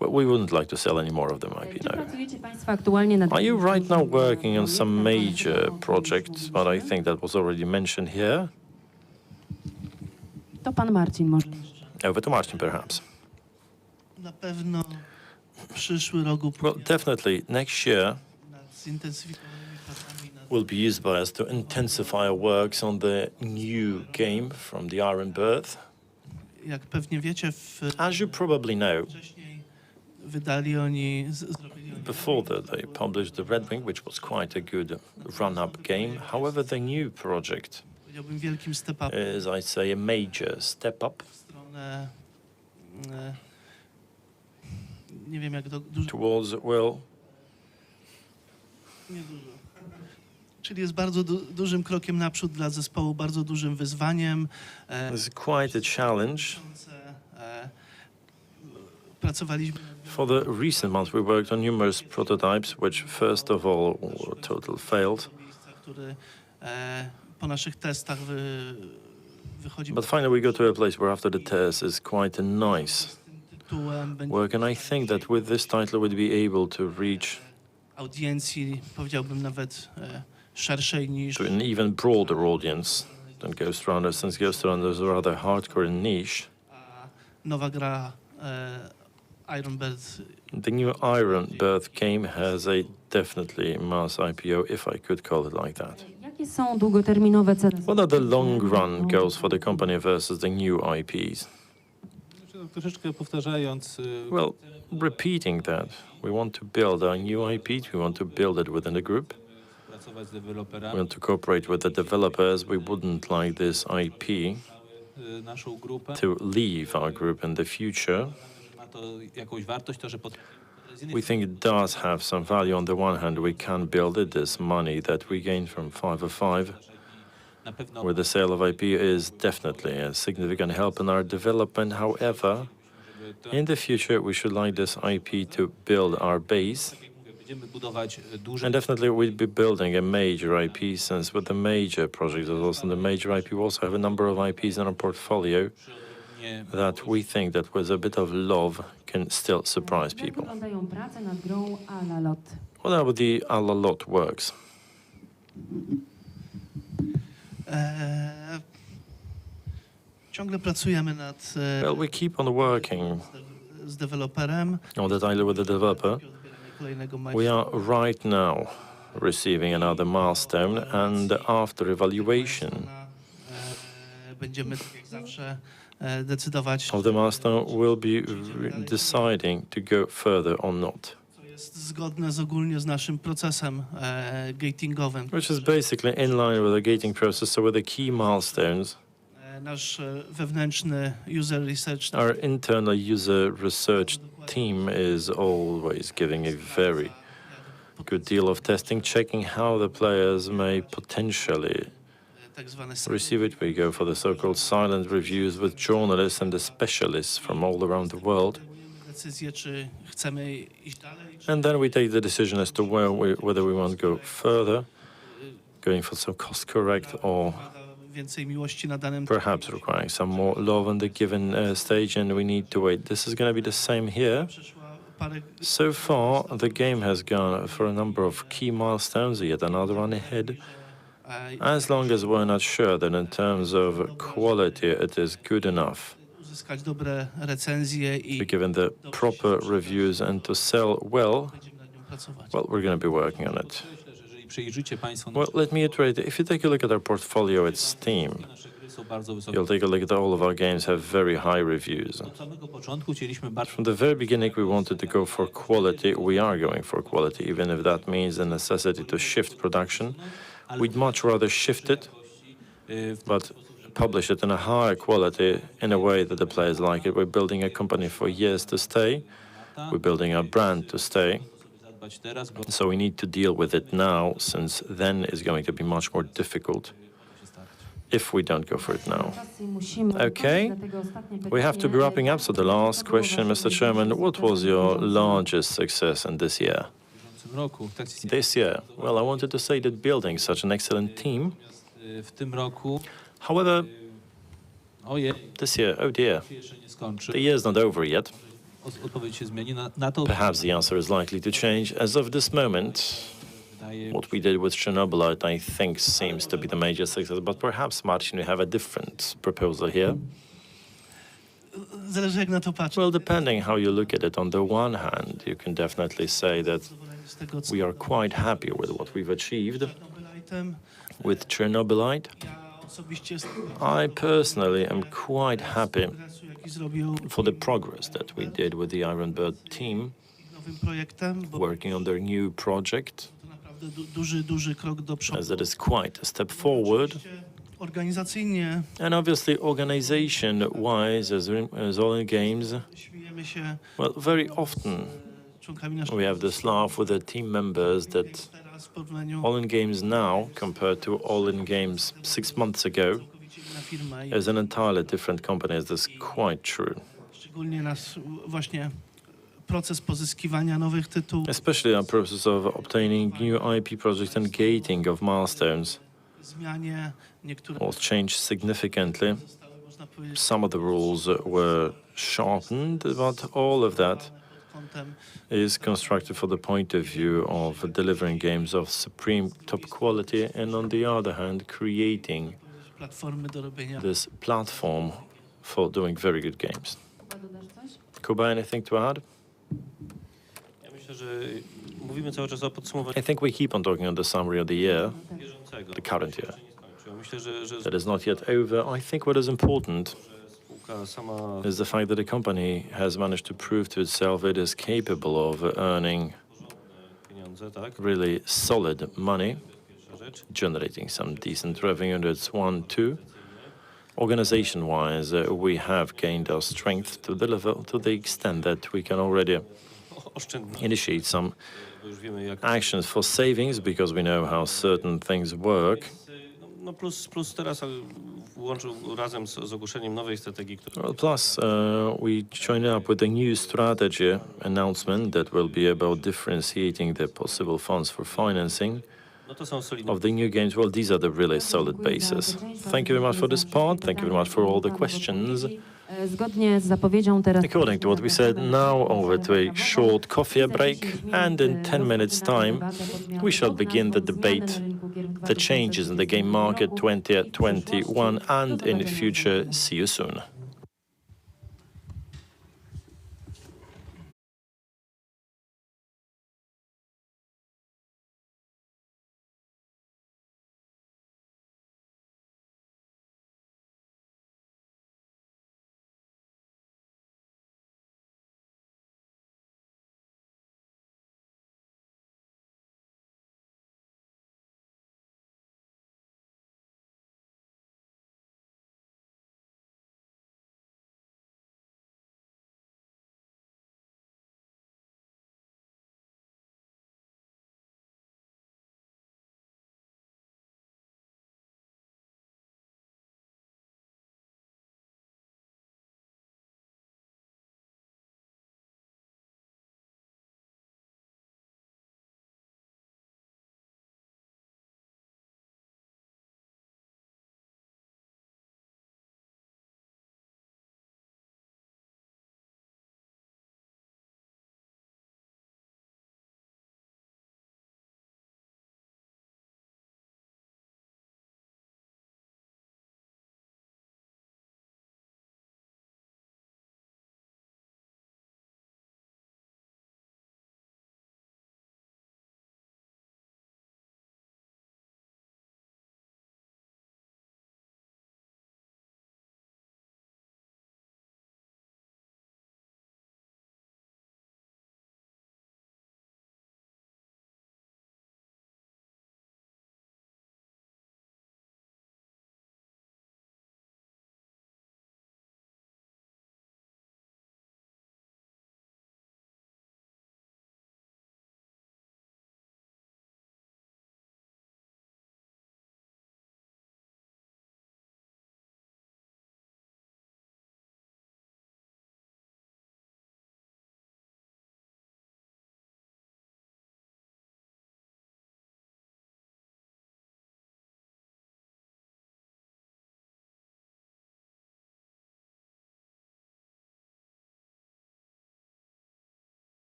Well, we wouldn't like to sell any more of them IP, Czy no. pracujecie państwo aktualnie nad... Are you right now working on some major project, but I think that was already mentioned here? To pan Marcin może. Over to Martin, perhaps. Na pewno przyszły rok Well, definitely next year nad zintensyfikowanymi pracami nad will be used by us to intensify our works on the new game from the Iron Birth. jak pewnie wiecie, As you probably know, wcześniej zrobili oni before that they published the Red Wing, which was quite a good run-up game. However, the new project powiedziałbym wielkim step-up is, I'd say, a major step up w stronę nie wiem jak dużo, towards, well, nie dużo. Czyli jest bardzo dużym krokiem naprzód dla zespołu, bardzo dużym wyzwaniem. it's quite a challenge. Pracowaliśmy For the recent months, we worked on numerous prototypes, which first of all were total failed. miejsca, który po naszych testach wychodzi But finally, we got to a place where after the test is quite a nice tytułem, będzie work, and I think that with this title we'd be able to reach audiencji, powiedziałbym nawet szerszej niż to an even broader audience than Ghostrunner, since Ghostrunner is rather hardcore and niche. a nowa gra Iron Bird The new Iron Birth game has a definitely mass IPO, if I could call it like that. Jakie są długoterminowe cele? What are the long run goals for the company versus the new IPs? troszeczkę powtarzając, Well, repeating that, we want to build our new IPs, we want to build it within the group, pracować z we deweloperami, want to cooperate with the developers. We wouldn't like this IP naszą grupę. to leave our group in the future. Ma to jakąś wartość, to, że z jednej We think it does have some value. On the one hand, we can build it. This money that we gain from 505 na pewno with the sale of IP is definitely a significant help in our development. However, in the future, we should like this IP to build our base. będziemy budować duże And definitely we'd be building a major IP, since with the major projects, as also the major IP, we also have a number of IPs in our portfolio nie that we think that with a bit of love can still surprise Jak people. wyglądają prace nad grą a la lot? What about the a la lot works? ciągle pracujemy nad Well, we keep on working z deweloperem. on the title with the developer. Odbieramy kolejnego We are right now receiving another milestone, and after evaluation będziemy tak jak zawsze decydować, of the milestone, we'll be deciding to go further or not, co jest zgodne ogólnie z naszym procesem gatingowym. which is basically in line with the gating process. So with the key milestones, Nasz wewnętrzny user research our internal user research team is always giving a very good deal of testing, checking how the players may potentially tak zwane receive it. We go for the so-called silent reviews with journalists and the specialists from all around the world. decyzję, czy chcemy iść dalej, czy And then we take the decision as to whether we want to go further, going for some cost correct, or więcej miłości na danym perhaps requiring some more love on the given stage, and we need to wait. This is going to be the same here. przeszła parę So far, the game has gone for a number of key milestones, yet another one ahead. As long as we're not sure that in terms of quality it is good enough uzyskać dobre recenzje i to be given the proper reviews and to sell well, będziemy nad nią pracować. well, we're going to be working on it. myślę, że jeżeli przejrzycie Państwo Well, let me iterate. If you take a look at our portfolio at Steam, nasze gry są bardzo wysokie. You'll take a look at all of our games have very high reviews. Od samego początku chcieliśmy bardzo From the very beginning, we wanted to go for quality. We are going for quality, even if that means the necessity to shift production. We'd much rather shift it, but publish it in a higher quality in a way that the players like it. We're building a company for years to stay. We're building a brand to stay. zadbać teraz, bo So we need to deal with it now, since then is going to be much more difficult if we don't go for it now. Okay. We have to be wrapping up. So the last question, Mr. Chairman, what was your largest success in this year? w tym roku w trakcie This year? Well, I wanted to say that building such an excellent team. w tym roku However, ojej, this year, oh dear, się jeszcze nie skończy. the year's not over yet. Odpowiedź się zmieni na to. Perhaps the answer is likely to change. As of this moment, Wydaje, what we did with Chernobylite, I think, seems to be the major success. But perhaps, Martin, you have a different proposal here. Zależy jak na to patrzeć. Well, depending how you look at it, on the one hand, you can definitely say that Z tego co we are quite happy with what we've achieved Nobelitem, with Chernobylite. ja osobiście z I personally am quite happy progresu, jaki zrobił for the progress that we did with the Iron Bird team, nowym projektem, bo working on their new project, to naprawdę duży krok do przodu. as that is quite a step forward. Organizacyjnie And obviously, organization-wise, as all in games, śmiejemy się well, very often członkami naszego we have this laugh with the team members that teraz w porównaniu all in games now compared to all in games 6 months ago całkowicie inna firma i is an entirely different company. Is this quite true? szczególnie nas właśnie proces pozyskiwania nowych tytułów, Especially our process of obtaining new IP projects and gating of milestones zmianie niektórych was changed significantly. zostały, można powiedzieć, Some of the rules were sharpened, but all of that pod kątem is constructed for the point of view of delivering games of supreme top quality, and on the other hand, creating platformy do robienia. this platform for doing very good games. Kuba, anything to add? Ja myślę, że mówimy cały czas o podsumowaniu I think we keep on talking on the summary of the year, bieżącego. the current year. Nie skończył. Myślę, że That is not yet over. I think what is important spółka sama is the fact that the company has managed to prove to itself it is capable of earning pieniądze, tak? really solid money, Pierwsza rzecz. generating some decent revenue. That's one. Two, organization-wise, we have gained our strength to the level, to the extent that we can already Oszczędności, initiate some bo już wiemy jak. actions for savings because we know how certain things work. No plus teraz włączył razem z ogłoszeniem nowej strategii, która Well, plus, we join up with a new strategy announcement that will be about differentiating the possible funds for financing no to są solidne. of the new games. Well, these are the really solid bases. Thank you very much for this part. Thank you very much for all the questions. Zgodnie z zapowiedzią teraz... According to what we said, now over to a short coffee break, and in 10 minutes' time, we shall begin the debate, the changes in the game market 2021 and in future. See you soon.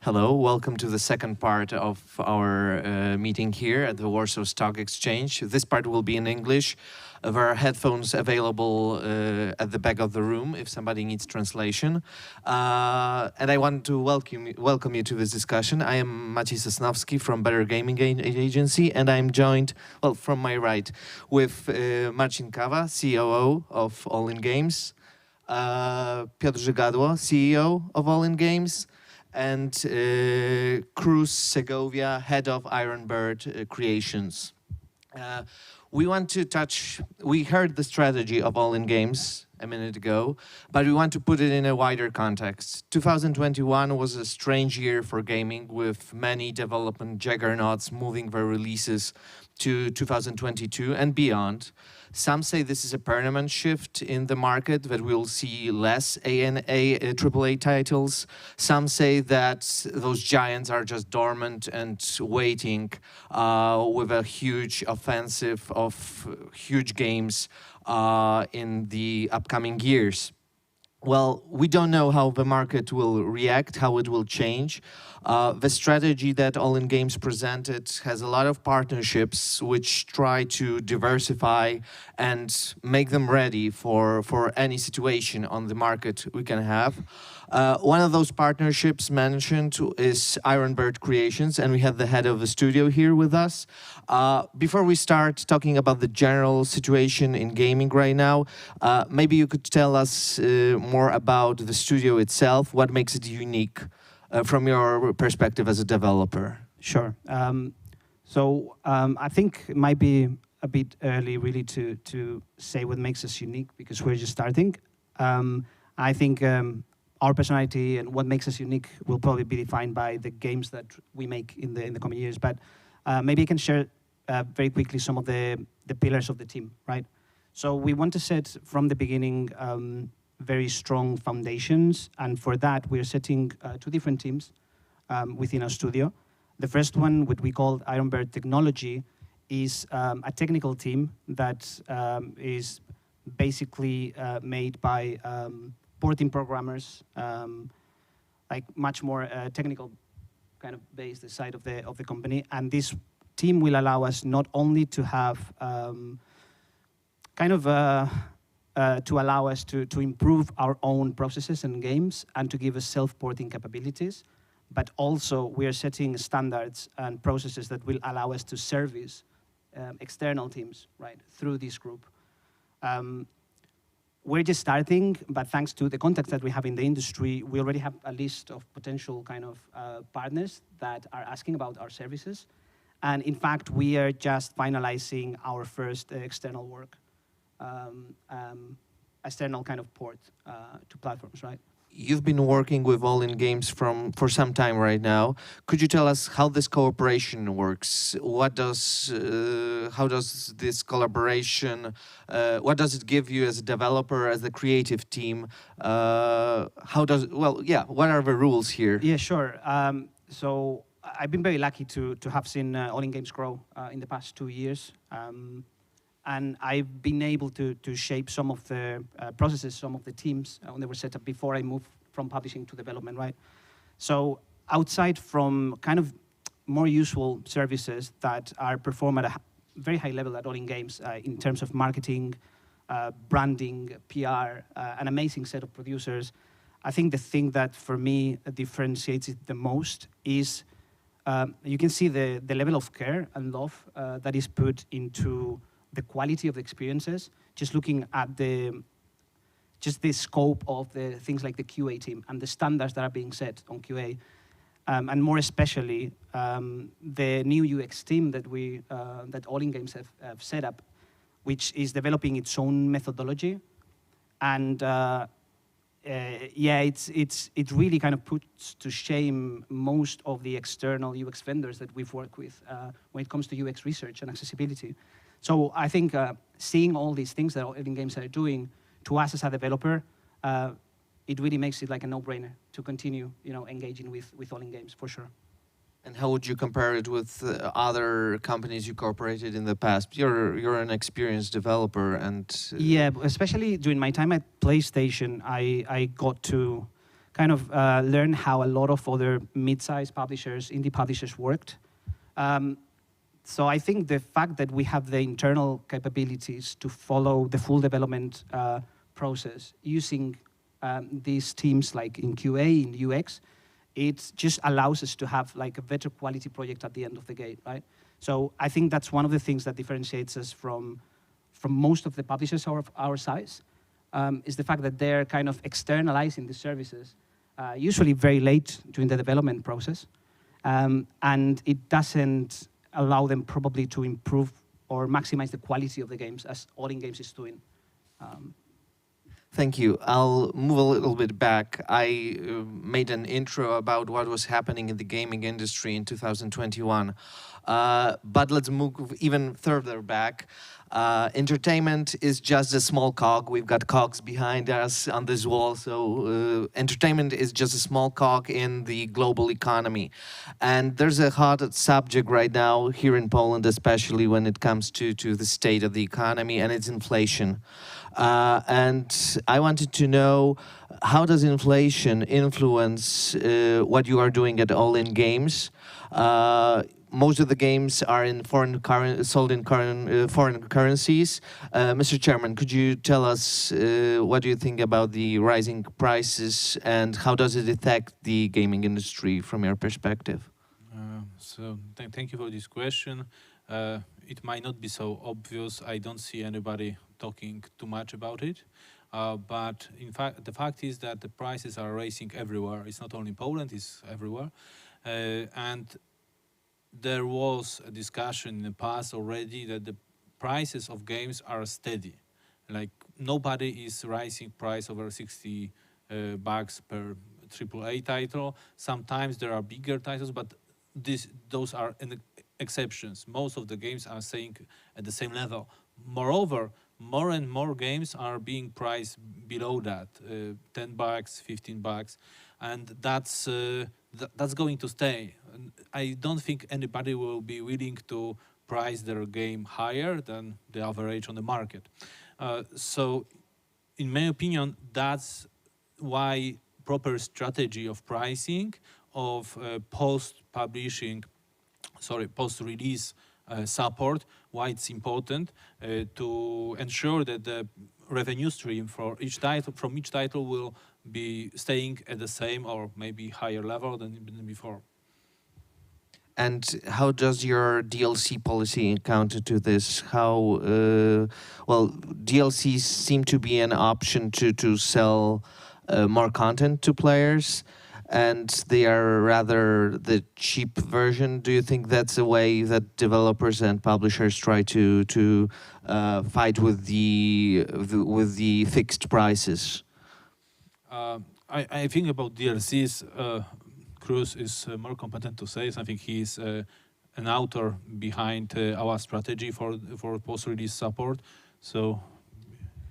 Hello, welcome to the second part of our meeting here at the Warsaw Stock Exchange. This part will be in English. There are headphones available at the back of the room if somebody needs translation. And I want to welcome you to this discussion. I am Maciej Sosnowski from Better Gaming Agency, and I'm joined, well, from my right, with Marcin Kawa, COO of All In Games, Piotr Żygadło, CEO of All In Games, and Cruz Segovia, head of Ironbird Creations. We heard the strategy of All In Games a minute ago, but we want to put it in a wider context. 2021 was a strange year for gaming, with many development juggernauts moving their releases to 2022 and beyond. Some say this is a permanent shift in the market, that we'll see less AAA titles. Some say that those giants are just dormant and waiting with a huge offensive of huge games in the upcoming years. Well, we don't know how the market will react, how it will change. The strategy that All In Games presented has a lot of partnerships which try to diversify and make them ready for any situation on the market we can have. One of those partnerships mentioned is Ironbird Creations, and we have the head of the studio here with us. Before we start talking about the general situation in gaming right now, maybe you could tell us more about the studio itself, what makes it unique from your perspective as a developer. Sure. I think it might be a bit early really to say what makes us unique, because we're just starting. I think our personality and what makes us unique will probably be defined by the games that we make in the coming years. But maybe I can share very quickly some of the pillars of the team, right? So we want to set from the beginning very strong foundations, and for that we're setting two different teams within our studio. The first one, what we call Ironbird Technology, is a technical team that is basically made by porting programmers, like much more technical kind of based the side of the company. And this team will allow us not only to have to allow us to improve our own processes and games and to give us self-porting capabilities, but also we are setting standards and processes that will allow us to service external teams, right, through this group. We're just starting, but thanks to the contacts that we have in the industry, we already have a list of potential kind of partners that are asking about our services. And in fact, we are just finalizing our first external work, external kind of port to platforms, right? You've been working with All In Games for some time right now. Could you tell us how this cooperation works? How does this collaboration, what does it give you as a developer, as the creative team? What are the rules here? Yeah, sure. So I've been very lucky to have seen All In Games grow in the past 2 years. And I've been able to shape some of the processes, some of the teams when they were set up before I moved from publishing to development, right? So outside from kind of more usual services that are performed at a very high level at All In Games in terms of marketing, branding, PR, an amazing set of producers, I think the thing that for me differentiates it the most is you can see the level of care and love that is put into the quality of the experiences, just looking at the scope of the things like the QA team and the standards that are being set on QA, and more especially the new UX team that All In Games have set up, which is developing its own methodology, and it really kind of puts to shame most of the external UX vendors that we've worked with when it comes to UX research and accessibility. So I think seeing all these things that All In Games are doing, to us as a developer, it really makes it like a no-brainer to continue, engaging with All In Games for sure. And how would you compare it with other companies you cooperated in the past? You're an experienced developer, and yeah, especially during my time at PlayStation, I got to kind of learned how a lot of other mid-sized publishers, indie publishers worked. So I think the fact that we have the internal capabilities to follow the full development process using these teams like in QA, in UX, it just allows us to have like a better quality project at the end of the game, right? So I think that's one of the things that differentiates us from most of the publishers of our size, is the fact that they're kind of externalizing the services, usually very late during the development process. And it doesn't allow them probably to improve or maximize the quality of the games as All In Games is doing. Thank you. I'll move a little bit back. I made an intro about what was happening in the gaming industry in 2021. But let's move even further back. Entertainment is just a small cog. We've got cogs behind us on this wall. So entertainment is just a small cog in the global economy. And there's a hot subject right now here in Poland, especially when it comes to the state of the economy, and it's inflation. And I wanted to know, how does inflation influence what you are doing at All In Games? Most of the games are in sold in foreign currencies. Mr. Chairman, could you tell us what do you think about the rising prices and how does it affect the gaming industry from your perspective? Thank you for this question. It might not be so obvious. I don't see anybody talking too much about it. But in fact, the fact is that the prices are rising everywhere. It's not only in Poland, it's everywhere. And there was a discussion in the past already that the prices of games are steady. Like nobody is raising price over 60 bucks per AAA title. Sometimes there are bigger titles, but those are exceptions. Most of the games are staying at the same level. Moreover, more and more games are being priced below that, 10 bucks, 15 bucks, and that's going to stay. I don't think anybody will be willing to price their game higher than the average on the market. So, in my opinion, that's why proper strategy of pricing, of post-release support, why it's important to ensure that the revenue stream for each title will be staying at the same or maybe higher level than before. And how does your DLC policy counter to this? How, well, DLCs seem to be an option to sell more content to players, and they are rather the cheap version. Do you think that's a way that developers and publishers try to fight with the fixed prices? I think about DLCs, Cruz is more competent to say. So I think he's an author behind our strategy for post-release support. So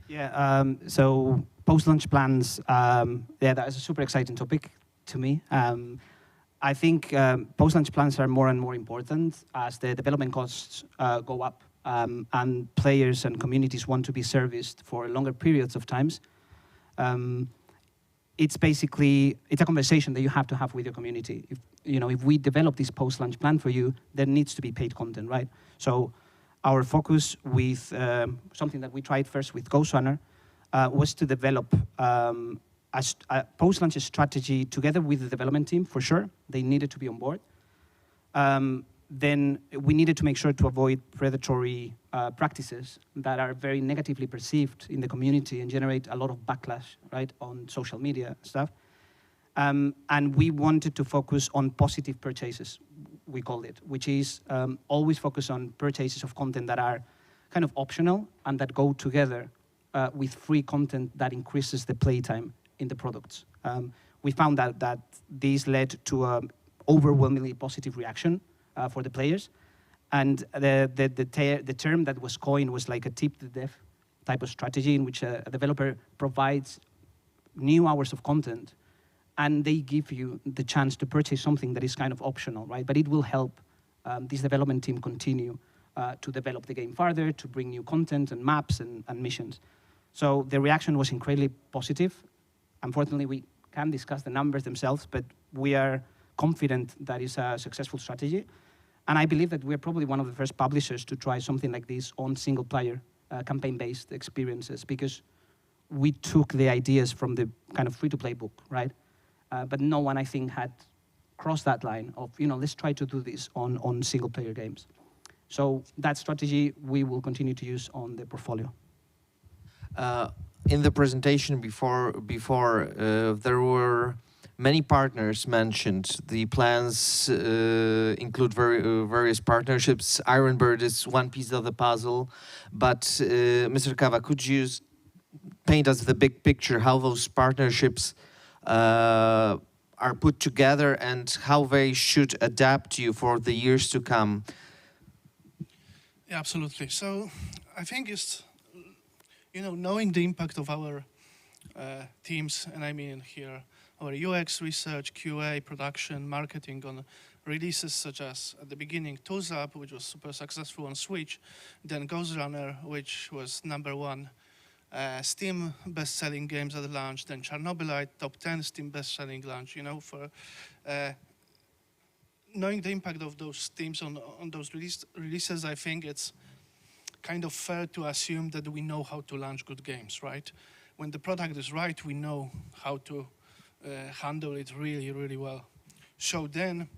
yeah, so post-launch plans, yeah, that is a super exciting topic to me. I think post-launch plans are more and more important as the development costs go up and players and communities want to be serviced for longer periods of times. It's a conversation that you have to have with your community. If we develop this post-launch plan for you, there needs to be paid content, right? So our focus with something that we tried first with Ghostrunner was to develop a post-launch strategy together with the development team, for sure. They needed to be on board. Then we needed to make sure to avoid predatory practices that are very negatively perceived in the community and generate a lot of backlash, right, on social media stuff. And we wanted to focus on positive purchases, we called it, which is always focus on purchases of content that are kind of optional and that go together with free content that increases the playtime in the products. We found that this led to an overwhelmingly positive reaction for the players. And the term that was coined was like a tip the dev type of strategy in which a developer provides new hours of content and they give you the chance to purchase something that is kind of optional, right? But it will help this development team continue to develop the game further, to bring new content and maps and missions. So the reaction was incredibly positive. Unfortunately, we can discuss the numbers themselves, but we are confident that it's a successful strategy. And I believe that we're probably one of the first publishers to try something like this on single-player campaign-based experiences, because we took the ideas from the kind of free-to-play book, right? But no one, I think, had crossed that line of, let's try to do this on single-player games. So that strategy we will continue to use on the portfolio. In the presentation before there were many partners mentioned. The plans include various partnerships. Ironbird is one piece of the puzzle, but Mr. Kawa, could you paint us the big picture, how those partnerships are put together and how they should adapt you for the years to come? Yeah, absolutely. So I think it's, knowing the impact of our teams, and I mean here, our UX research, QA, production, marketing on releases such as, at the beginning, Tools Up, which was super successful on Switch, then Ghostrunner, which was #1 Steam best-selling games at launch, then Chernobylite, top 10 Steam best-selling launch, for knowing the impact of those teams on those releases, I think it's kind of fair to assume that we know how to launch good games, right? When the product is right, we know how to handle it really, really well. So then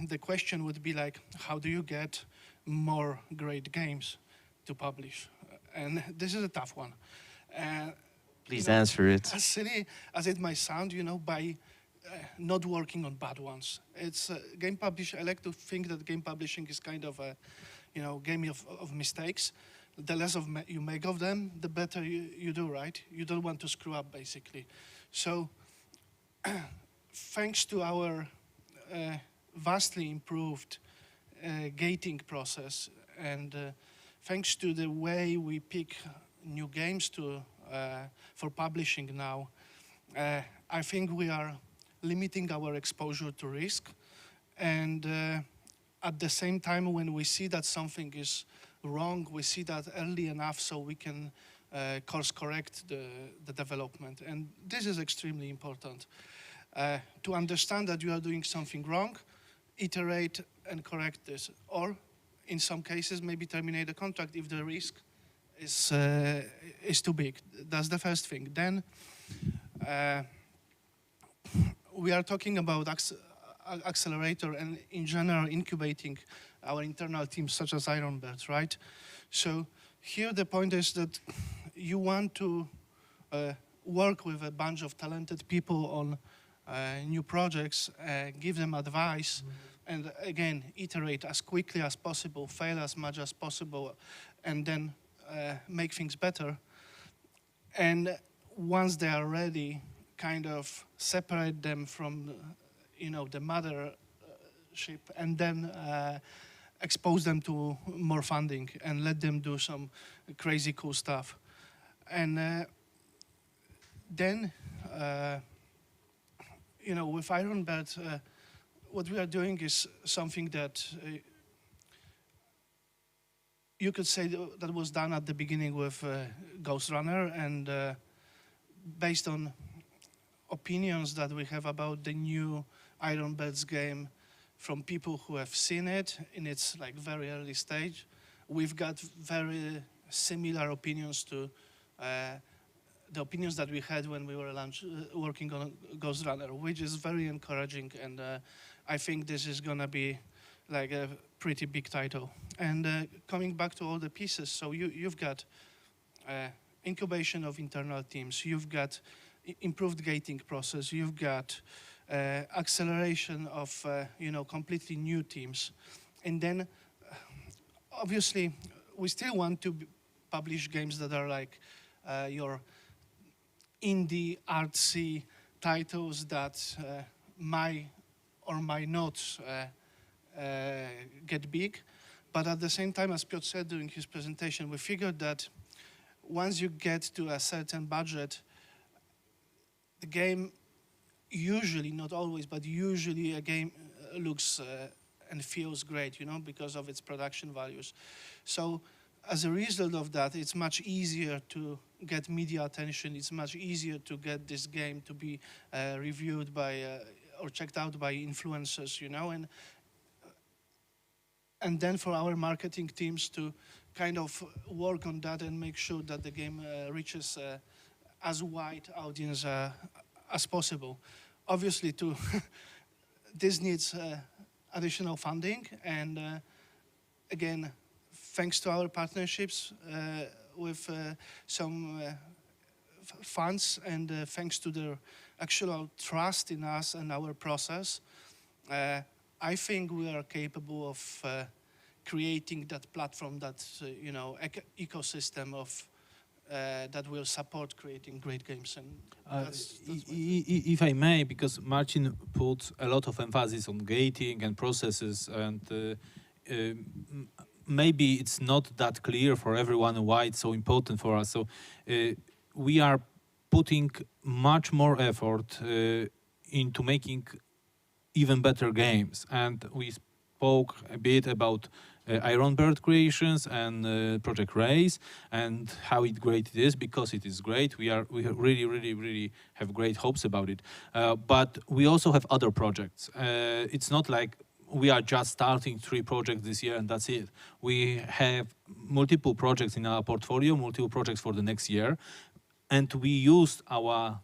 the question would be like, how do you get more great games to publish? And this is a tough one. Please answer it. As silly as it might sound, by not working on bad ones. It's game publishing. I like to think that game publishing is kind of a, game of mistakes. The less you make of them, the better you do, right? You don't want to screw up, basically. So, thanks to our vastly improved gating process and thanks to the way we pick new games for publishing now, I think we are limiting our exposure to risk. And at the same time, when we see that something is wrong, we see that early enough so we can course correct the development. And this is extremely important. To understand that you are doing something wrong, iterate and correct this. Or in some cases, maybe terminate the contract if the risk is too big. That's the first thing. Then we are talking about accelerator and in general incubating our internal teams such as Ironbird, right? So here the point is that you want to work with a bunch of talented people on new projects, give them advice, and again, iterate as quickly as possible, fail as much as possible, and then make things better. And once they are ready, kind of separate them from, the mothership, and then expose them to more funding and let them do some crazy cool stuff. And then, with Ironbird, what we are doing is something that you could say that was done at the beginning with Ghostrunner, and based on opinions that we have about the new Ironbird's game from people who have seen it in its very early stage, we've got very similar opinions to the opinions that we had when we were working on Ghostrunner, which is very encouraging, and I think this is gonna be a pretty big title. And coming back to all the pieces, so you've got incubation of internal teams, you've got improved gating process, you've got acceleration of completely new teams, and then obviously we still want to publish games that are your indie artsy titles that might or might not get big, but at the same time, as Piotr said during his presentation, we figured that once you get to a certain budget, the game usually, not always, but usually a game looks and feels great, because of its production values. So as a result of that, it's much easier to get media attention. It's much easier to get this game to be reviewed by or checked out by influencers, you know, and then for our marketing teams to kind of work on that and make sure that the game reaches as wide audience as possible. Obviously, this needs additional funding, and again, thanks to our partnerships with some funds, and thanks to their actual trust in us and our process, I think we are capable of creating that platform, that you know, ecosystem of that will support creating great games. And that's if I may, because Marcin put a lot of emphasis on gating and processes, and maybe it's not that clear for everyone why it's so important for us. So we are putting much more effort into making even better games, and we spoke a bit about Iron Bird creations and Project Race and how great it is, because it is great. We really have great hopes about it. But we also have other projects. It's not like we are just starting 3 projects this year and that's it. We have multiple projects in our portfolio, multiple projects for the next year. And we used our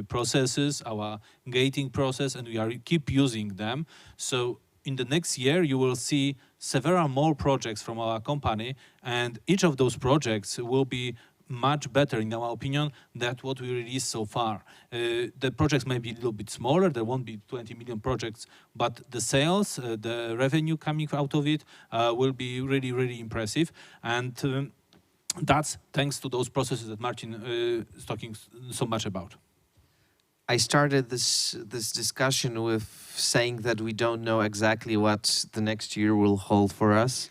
processes, our gating process, and we keep using them. So in the next year, you will see several more projects from our company, and each of those projects will be much better, in our opinion, than what we released so far. The projects may be a little bit smaller, there won't be 20 million projects, but the sales, the revenue coming out of it will be really impressive. And that's thanks to those processes that Marcin is talking so much about. I started this discussion with saying that we don't know exactly what the next year will hold for us.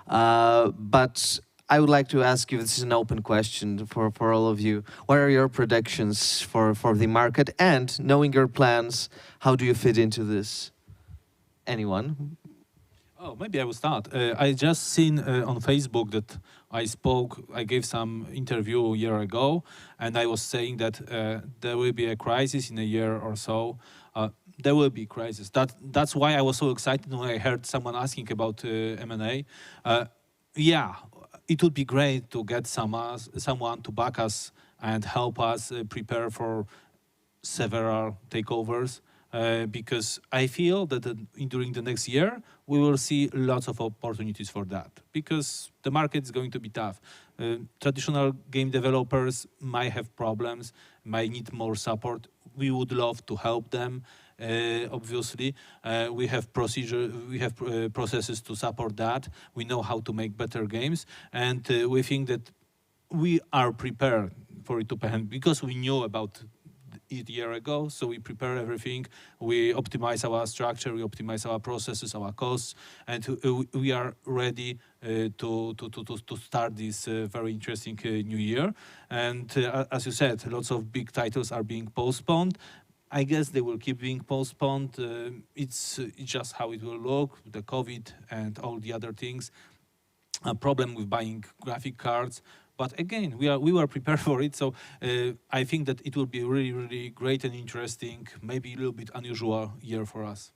But I would like to ask you, this is an open question for all of you. What are your predictions for the market? And knowing your plans, how do you fit into this? Anyone? Oh, maybe I will start. I just seen on Facebook that I gave some interview a year ago, and I was saying that there will be a crisis in a year or so. There will be crisis. That's why I was so excited when I heard someone asking about M&A. Yeah, it would be great to get someone to back us and help us prepare for several takeovers. Because I feel that during the next year, we will see lots of opportunities for that, because the market is going to be tough. Traditional game developers might have problems, might need more support. We would love to help them, obviously. We have processes to support that. We know how to make better games, and we think that we are prepared for it to happen, because we knew about it a year ago, so we prepare everything, we optimize our structure, we optimize our processes, our costs, and we are ready to start this very interesting new year. And as you said, lots of big titles are being postponed. I guess they will keep being postponed. It's just how it will look, the COVID and all the other things. A problem with buying graphic cards. But again, we were prepared for it, so I think that it will be really great and interesting, maybe a little bit unusual year for us.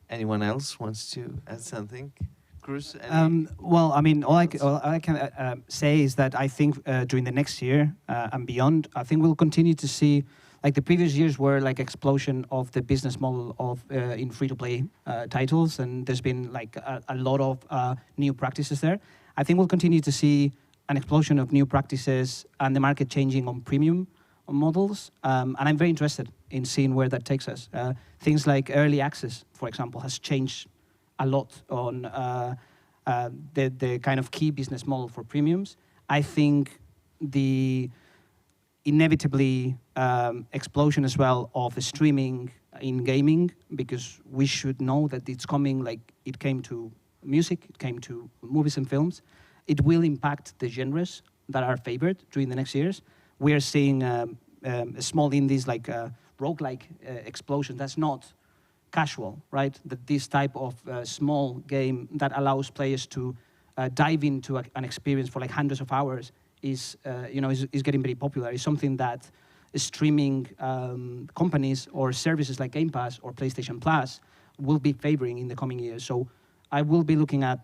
Anyone else wants to add something? Cruz? Well, I mean, all I can say is that I think during the next year and beyond, I think we'll continue to see, like the previous years were like explosion of the business model of in free-to-play titles, and there's been like a lot of new practices there. I think we'll continue to see an explosion of new practices and the market changing on premium models. And I'm very interested in seeing where that takes us. Things like early access, for example, has changed a lot on the kind of key business model for premiums. I think the inevitably explosion as well of the streaming in gaming, because we should know that it's coming, like it came to music, it came to movies and films. It will impact the genres that are favored during the next years. We are seeing small indies like roguelike explosion. That's not casual, right? That this type of small game that allows players to dive into an experience for like hundreds of hours is getting very popular. It's something that streaming companies or services like Game Pass or PlayStation Plus will be favoring in the coming years. So I will be looking at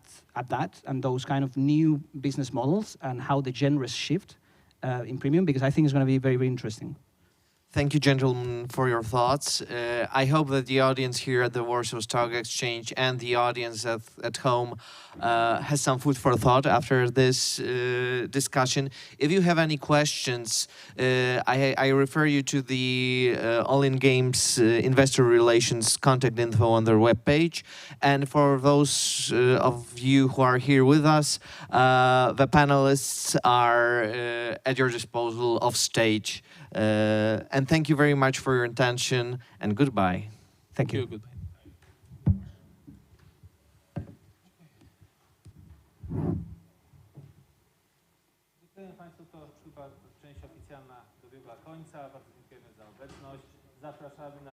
that and those kind of new business models and how the genres shift in premium, because I think it's going to be very, very interesting. Thank you, gentlemen, for your thoughts. I hope that the audience here at the Warsaw Stock Exchange and the audience at home has some food for thought after this discussion. If you have any questions, I refer you to the All In Games Investor Relations contact info on their webpage. And for those of you who are here with us, the panelists are at your disposal off stage. And thank you very much for your attention, and goodbye. Thank you. Goodbye. Dziękuję Państwu, to chyba część oficjalna dobiegła końca. Bardzo dziękujemy za obecność. Zapraszamy na